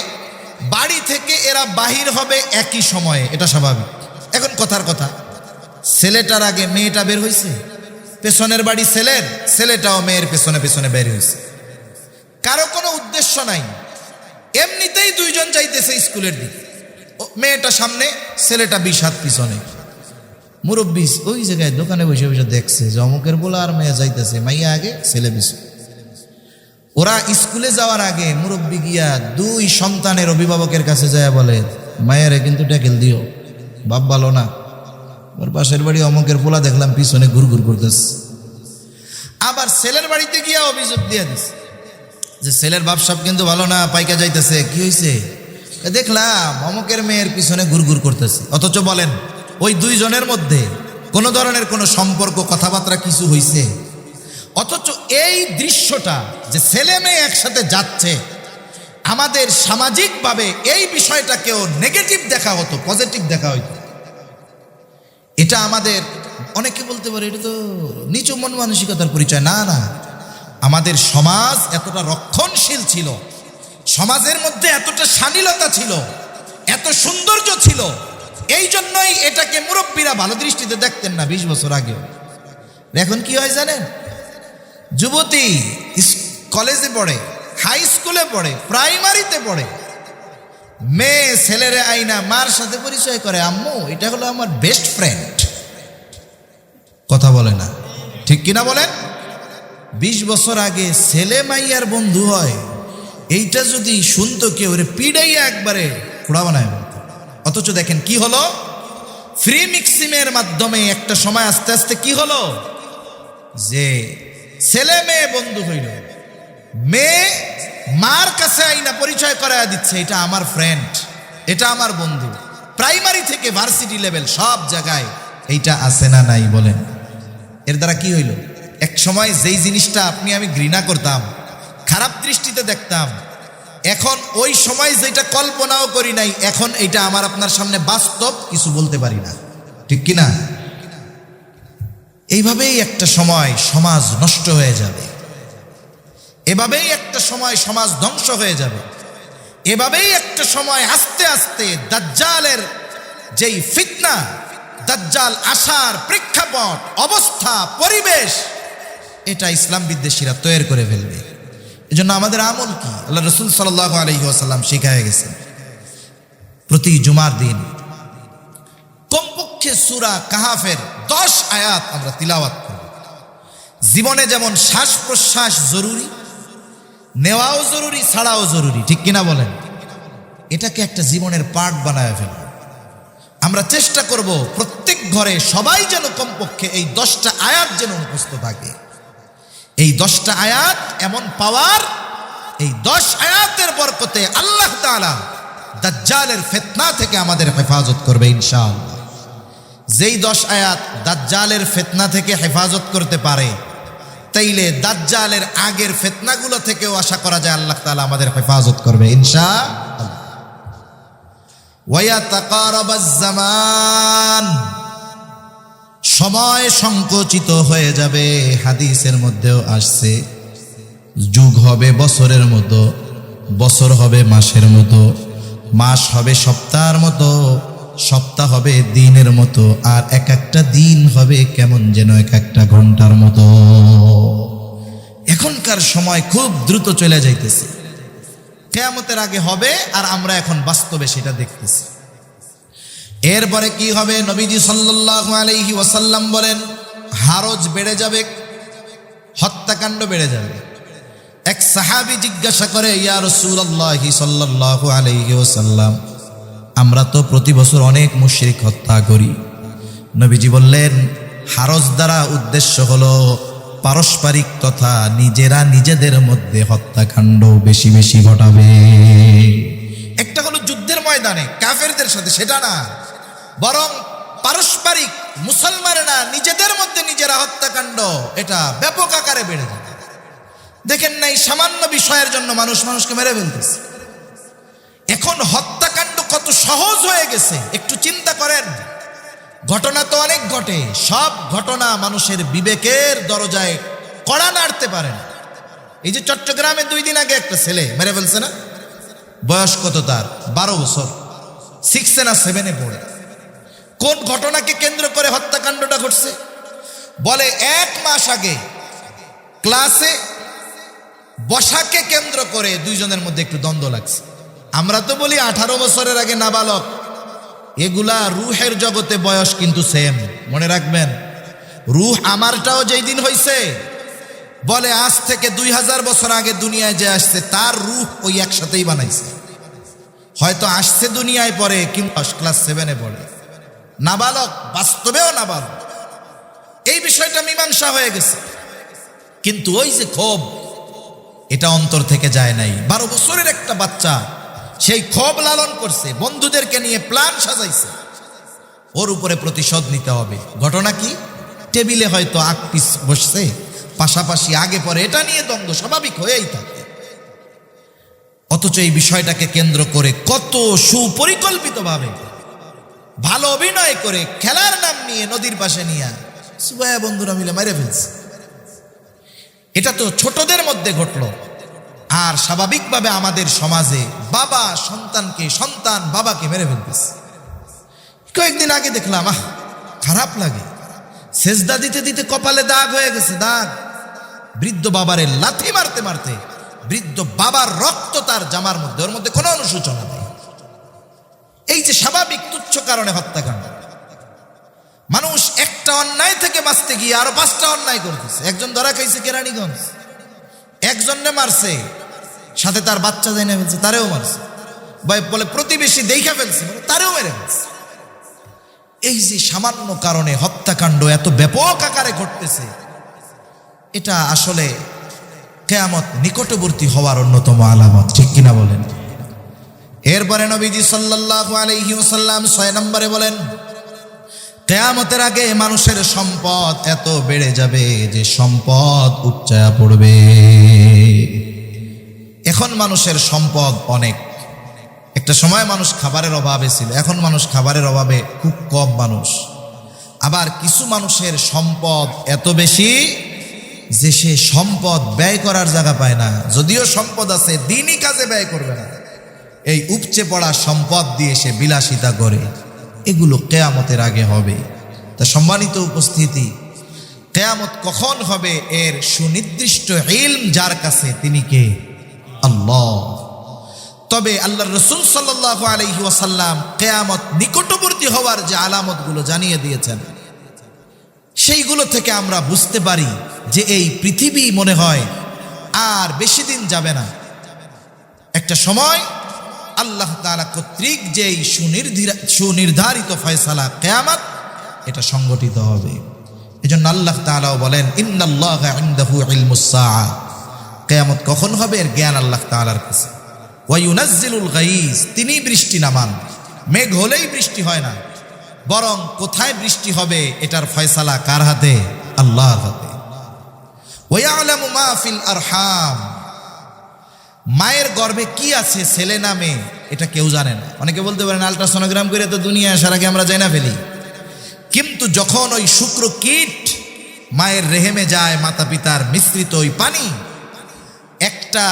Speaker 1: বাড়ি থেকে এরা বাহির হবে একই সময়ে, এটা স্বাভাবিক। এখন কথার কথা, ছেলেটার আগে মেয়েটা বের হয়েছে, পেছনের বাড়ি ছেলের, ছেলেটাও মেয়ের পেছনে পেছনে বের হয়েছে, কারো কোনো উদ্দেশ্য নাই, এমনিতেই দুইজন যাইতেছে স্কুলের দিকে, মেয়েটা সামনে, ছেলেটা 20 হাত পিছনে। মুরব্বী ওই জায়গায় দোকানে বসে বসে দেখছে যে অমুকের বলা আর মেয়ে যাইতেছে, মাইয়া আগে ছেলে পিছনে। ওরা স্কুলে যাওয়ার আগে মুরব্বী গিয়া 2 সন্তানের অভিভাবকের কাছে যায় বলে, মায়েরে কিন্তু ট্যাকেল দিও, বাপ ভালো না, ওর পাশের বাড়ি অমুকের পোলা দেখলাম পিছনে ঘুরঘুর করতেছে। আবার ছেলের বাড়িতে গিয়ে অভিযোগ দিয়ে দিছে যে ছেলের বাপ সাহেব কিন্তু ভালো না, পাইকা যাইতেছে। কি হয়েছে? দেখলাম অমুকের মেয়ের পিছনে ঘুরঘুর করতেছে। অথচ বলেন ওই দুইজনের মধ্যে কোনো ধরনের কোনো সম্পর্ক, কথাবার্তা কিছু হয়েছে? অথচ এই দৃশ্যটা যে ছেলে মেয়ে একসাথে যাচ্ছে, আমাদের সামাজিকভাবে এই বিষয়টাকেও নেগেটিভ দেখা হতো, পজিটিভ দেখা হইতো। এটা আমাদের অনেকে বলতে পারে এটা তো নিচু মন মানসিকতার পরিচয়। না না, আমাদের সমাজ এতটা রক্ষণশীল ছিল, সমাজের মধ্যে এতটা শালীনতা ছিল, এত সৌন্দর্য ছিল, এই জন্যই এটাকে মুরব্বীরা ভালো দৃষ্টিতে দেখতেন না 20 বছর আগেও। এখন কি হয় জানেন? যুবতী কলেজে পড়ে, হাই স্কুলে পড়ে, প্রাইমারিতে পড়ে, মেয়ে ছেলেরে আইনা মার সাথে পরিচয় করে, আম্মু এটা হলো আমার বেস্ট ফ্রেন্ড। কথা বলে না, ঠিক কিনা বলেন? 20 বছর আগে ছেলে মাইয়ার বন্ধু হয়, এইটা যদি শুনতো কেউ রে পিড়াইয়া একবারে খোড়া বানায়। অথচ দেখেন কি হলো, ফ্রি মিক্সিংয়ের মাধ্যমে একটা সময় আস্তে আস্তে কি হলো যে ছেলে মেয়ে বন্ধু হইল, মেয়ে মার কাছে আইনা পরিচয় করায় দিচ্ছে এটা আমার ফ্রেন্ড, এটা আমার বন্ধু। প্রাইমারি থেকে ভার্সিটি লেভেল সব জায়গায় এইটা আছে না নাই বলেন? এর দ্বারা কি হইল, এক সময় যেই জিনিসটা আপনি আমি ঘৃণা করতাম, খারাপ দৃষ্টিতে দেখতাম, এখন ওই সময় যেটা কল্পনাও করি নাই, এখন এটা আমার আপনার সামনে বাস্তব, কিছু বলতে পারি না, ঠিক কিনা? এইভাবেই একটা সময় সমাজ নষ্ট হয়ে যাবে, এভাবেই একটা সময় সমাজ ধ্বংস হয়ে যাবে, এভাবেই একটা সময় আস্তে আস্তে দাজ্জালের যেই ফিতনা, দাজ্জাল আসার প্রেক্ষাপট, অবস্থা, পরিবেশ, এটা ইসলাম বিদ্বেষীরা তৈরি করে ফেলবে। এজন্য আমাদের আমল কি? আল্লাহ রাসূল সাল্লাল্লাহু আলাইহি ওয়াসাল্লাম শিখায় গেছেন প্রতি জুমার দিন কমপক্ষে সূরা কাহাফের 10 আয়াত আমরা তিলাওয়াত করব। জীবনে যেমন শ্বাস প্রশ্বাস জরুরি, নেওয়াও জরুরি, ছাড়াও জরুরি, ঠিক কিনা বলেন? এটাকে একটা জীবনের পার্ট বানায় ফেলব। আমরা চেষ্টা করব প্রত্যেক ঘরে সবাই যেন কমপক্ষে এই 10টা আয়াত যেন মুখস্থ থাকে। এই 10টা আয়াত এমন পাওয়ার, এই 10 আয়াতের বরকতে আল্লাহ তাআলা দাজ্জালের ফিতনা থেকে আমাদের হেফাজত করবে ইনশাআল্লাহ। যেই 10 আয়াত দাজ্জালের ফিতনা থেকে হেফাজত করতে পারে, তাইলে দাজ্জালের আগের ফিতনাগুলো থেকেও আশা করা যায় আল্লাহ তাআলা আমাদের হেফাজত করবে ইনশাআল্লাহ। ওয়া তাকারাবাজ জামান, সময় সংকুচিত হয়ে যাবে। হাদিসের মধ্যেও আসছে যুগ হবে বছরের মতো, বছর হবে মাসের মতো, মাস হবে সপ্তাহের মতো, সপ্তাহ হবে দিনের মতো, আর এক একটা দিন হবে কেমন যেন এক একটা ঘন্টার মতো। এখনকার সময় খুব দ্রুত চলে যাইতেছে, কিয়ামতের আগে হবে, আর আমরা এখন বাস্তবে সেটা দেখতেছি। এরপরে কি হবে? নবীজি সাল্লাল্লাহু আলাইহি ওয়াসাল্লাম বলেন হারজ বেড়ে যাবে, হত্যাকাণ্ড বেড়ে যাবে। এক সাহাবী জিজ্ঞাসা করে, ইয়া রাসূলুল্লাহ সাল্লাল্লাহু আলাইহি ওয়াসাল্লাম, আমরা তো প্রতি বছর অনেক মুশরিক হত্যা করি। নবীজি বললেন হারজ দ্বারা উদ্দেশ্য হলো পারস্পরিক তথা নিজেরা নিজেদের মধ্যে হত্যাকাণ্ড বেশি বেশি ঘটাবে। একটা হলো যুদ্ধের ময়দানে কাফেরদের সাথে, সেটা না, বরং পারস্পরিক মুসলমানেরা নিজেদের মধ্যে নিজেরা হত্যাকাণ্ড, এটা ব্যাপক আকারে বেড়ে যাবে। দেখেন নাই সামান্য বিষয়ের জন্য মানুষ মানুষকে মেরে ফেলতেছে। এখন হত্যাকাণ্ড কত সহজ হয়ে গেছে, একটু চিন্তা করেন। ঘটনা তো অনেক ঘটে, সব ঘটনা মানুষের বিবেকের দরজায় কড়া নাড়তে পারেন। এই যে চট্টগ্রামে 2 দিন আগে একটা ছেলে মেরে ফেলছে না, বয়স কত তার? 12 বছর, 6 না 7-এ পড়ে। কোন ঘটনাকে কেন্দ্র করে হত্যাকাণ্ডটা ঘটছে? বলে 1 মাস আগে ক্লাসে বসাকে কেন্দ্র করে 2 জনের মধ্যে একটু দ্বন্দ্ব লাগছে। আমরা তো বলি 18 বছরের আগে নাবালক, এগুলা রুহের জগতে বয়স কিন্তু সেম, মনে রাখবেন। রুহ আমারটাও যেই দিন হইছে, বলে আজ থেকে 2000 বছর আগে দুনিয়ায় যে আসছে তার রুহ ওই একসাথেই বানাইছে। হয়তো আসছে দুনিয়ায় পরে, কিন্তু ক্লাস 7-এ পড়ে, নাবালক, বাস্তবেও নাবালক। এই বিষয়টা মীমাংসা হয়ে গেছে। কিন্তু ওই যে ক্ষোভ, এটা অন্তর থেকে যায় নাই। 12 বছরের একটা বাচ্চা সেই ক্ষোভ লালন করছে, বন্ধুদেরকে নিয়ে প্ল্যান সাজাইছে, ওর উপরে প্রতিশোধ নিতে হবে। ঘটনা কি? টেবিলে হয়তো আগ পিস বসছে, পাশাপাশি আগে পরে এটা নিয়ে দ্বন্দ্ব স্বাভাবিক হয়েই থাকে। অথচ এই বিষয়টাকে কেন্দ্র করে কত সুপরিকল্পিতভাবে ভালো অভিনয় করে খেলার নাম নিয়ে নদীর পাশে নিয়ে সুবায়া বন্ধুরা মিলে মেরে ফেলছে। এটা তো ছোটদের মধ্যে ঘটলো। আর স্বাভাবিকভাবে আমাদের সমাজে বাবা সন্তানকে, সন্তান বাবাকে মেরে ফেলতেছে। কয়েকদিন আগে দেখলাম, খারাপ লাগে, সেজদা দিতে দিতে কপালে দাগ হয়ে গেছে, দাগ। বৃদ্ধ বাবারে লাথি মারতে মারতে বৃদ্ধ বাবার রক্ত তার জামার মধ্যে, ওর মধ্যে কোনো অনুশোচনা নেই। এই যে স্বাভাবিক তুচ্ছ কারণে হত্যাকাণ্ড, মানুষ একটা অন্যায় থেকে বাঁচতে গিয়ে আরো 5টা অন্যায় করতেছে। একজন ধরা খাইছে কেরানীগঞ্জ, একজনকে মারছে, সাথে তার বাচ্চা যাই না ফেলছে, তারেও মারছে। বলে প্রতিবেশী দেখা ফেলছে, তারেও মেরে ফেলছে। এই যে সামান্য কারণে হত্যাকাণ্ড এত ব্যাপক আকারে ঘটতেছে, এটা আসলে কিয়ামত নিকটবর্তী হওয়ার অন্যতম আলামত, ঠিক কিনা বলেন? এরপরে নবীজি সাল্লাল্লাহু আলাইহি ওয়াসাল্লাম 6 নম্বরে বলেন, কিয়ামতের আগে মানুষের সম্পদ এত বেড়ে যাবে যে সম্পদ উপচায়া পড়বে। এখন মানুষের সম্পদ অনেক। একটা সময় মানুষ খাবারের অভাবে ছিল, এখন মানুষ খাবারের অভাবে খুব কম মানুষ। আবার কিছু মানুষের সম্পদ এত বেশি যে সে সম্পদ ব্যয় করার জায়গা পায় না। যদিও সম্পদ আছে, দিনই কাজে ব্যয় করবে না। এই উপচে পড়া সম্পদ দিয়ে সে বিলাসিতা করে। এগুলো কিয়ামতের আগে হবে। তা সম্মানিত উপস্থিতি, কিয়ামত কখন হবে এর সুনির্দিষ্ট ইলম যার কাছে, তিনি কে? আল্লাহ। তবে আল্লাহর রাসূল সাল্লাল্লাহু আলাইহি ওয়াসাল্লাম কিয়ামত নিকটবর্তী হওয়ার যে আলামতগুলো জানিয়ে দিয়েছেন, সেইগুলো থেকে আমরা বুঝতে পারি যে এই পৃথিবী মনে হয় আর বেশি দিন যাবে না। একটা সময় আল্লাহ তাআলা কর্তৃক যেই সুনির্ধারিত ফয়সালা কিয়ামত, এটা সংগঠিত হবে। এজন্য আল্লাহ তাআলাও বলেন, ইন্নাল্লাহা ইনদাহু ইলমুস সাআ। কিয়ামত কখন হবে এর জ্ঞান আল্লাহ তাআলার কাছে। ওয়া ইউনাজ্জিলুল গায়স, তিনি বৃষ্টি নামান। মেঘ হলেই বৃষ্টি হয় না, বরং কোথায় বৃষ্টি হবে এটার ফয়সালা কার হাতে? আল্লাহর হাতে। ওয়া ইয়ালামু মা ফিল আরহাম, মায়ের গর্ভে কি আছে, ছেলে না মেয়ে, এটা কেউ জানে না। অনেকে বলতে পারেন আল্ট্রাসোনোগ্রাম করে তো দুনিয়া আসার আগে আমরা জানা ফেলি। কিন্তু যখন ওই শুক্র কীট মায়ের রেহেমে যায়, মাতা পিতার মিশ্রিত ওই পানি, একটা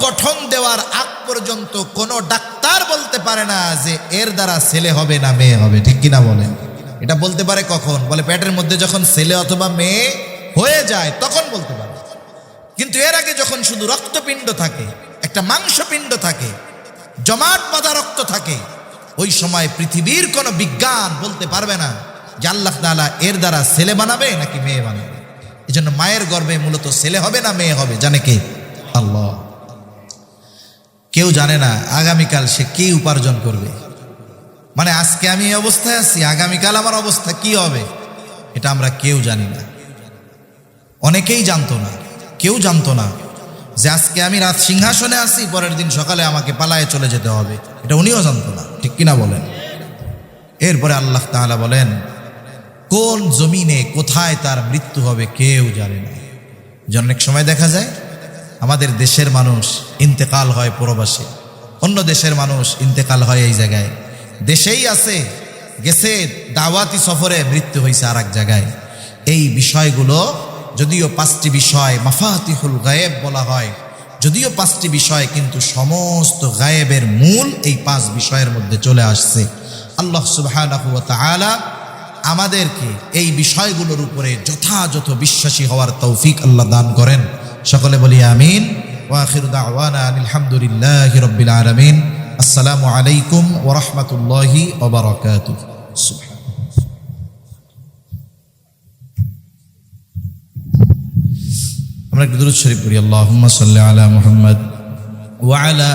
Speaker 1: গঠন দেওয়ার আগ পর্যন্ত কোনো ডাক্তার বলতে পারে না যে এর দ্বারা ছেলে হবে না মেয়ে হবে, ঠিক কিনা বলেন? এটা বলতে পারে কখন? বলে পেটের মধ্যে যখন ছেলে অথবা মেয়ে হয়ে যায় তখন বলতে পারে। কিন্তু এর আগে যখন শুধু রক্তপিণ্ড থাকে, একটা মাংসপিণ্ড থাকে, জমাট বাঁধা রক্ত থাকে, ওই সময় পৃথিবীর কোনো বিজ্ঞান বলতে পারবে না যে আল্লাহ তাআলা এর দ্বারা ছেলে বানাবে নাকি মেয়ে বানাবে। এজন্য মায়ের গর্ভে মূলত ছেলে হবে না মেয়ে হবে জানে কে? আল্লাহ। কেউ জানে না আগামীকাল সে কি উপার্জন করবে। মানে আজকে আমি এই অবস্থায় আছি, আগামীকাল আমার অবস্থা কি হবে এটা আমরা কেউ জানি না। অনেকেই জানতো না, কেউ জানতো না যে আজকে আমি রাত সিংহাসনে আছি, পরের দিন সকালে আমাকে পালায়ে চলে যেতে হবে, এটা উনিও জানতো না, ঠিক কিনা বলেন? এরপরে আল্লাহ তাআলা বলেন, কোন জমিনে কোথায় তার মৃত্যু হবে কেউ জানে না। অনেক সময় দেখা যায় আমাদের দেশের মানুষ ইন্তেকাল হয় প্রবাসে, অন্য দেশের মানুষ ইন্তেকাল হয় এই জায়গায়, দেশেই আছে গেছে দাওয়াতি সফরে, মৃত্যু হয়েছে আর এক জায়গায়। এই বিষয়গুলো যদিও 5টি বিষয় মাফাতিহুল গায়েব বলা হয়, যদিও 5টি বিষয়, কিন্তু সমস্ত গায়েবের মূল এই 5 বিষয়ের মধ্যে চলে আসছে। আল্লাহ সুবহানাহু ওয়া তাআলা আমাদেরকে এই বিষয়গুলোর উপরে যথাযথ বিশ্বাসী হওয়ার তৌফিক আল্লাহ দান করেন। সকলে বলি আমিন। ওয়া আখিরু দাওয়ানা আলহামদুলিল্লাহি রাব্বিল আলামিন। আসসালামু আলাইকুম ওয়া রাহমাতুল্লাহি ওয়া বারাকাতুহু। আমরা একটু দুরূদ শরীফ পড়ি। আল্লাহুম্মা সাল্লি আলা মুহাম্মদ ওয়া আলা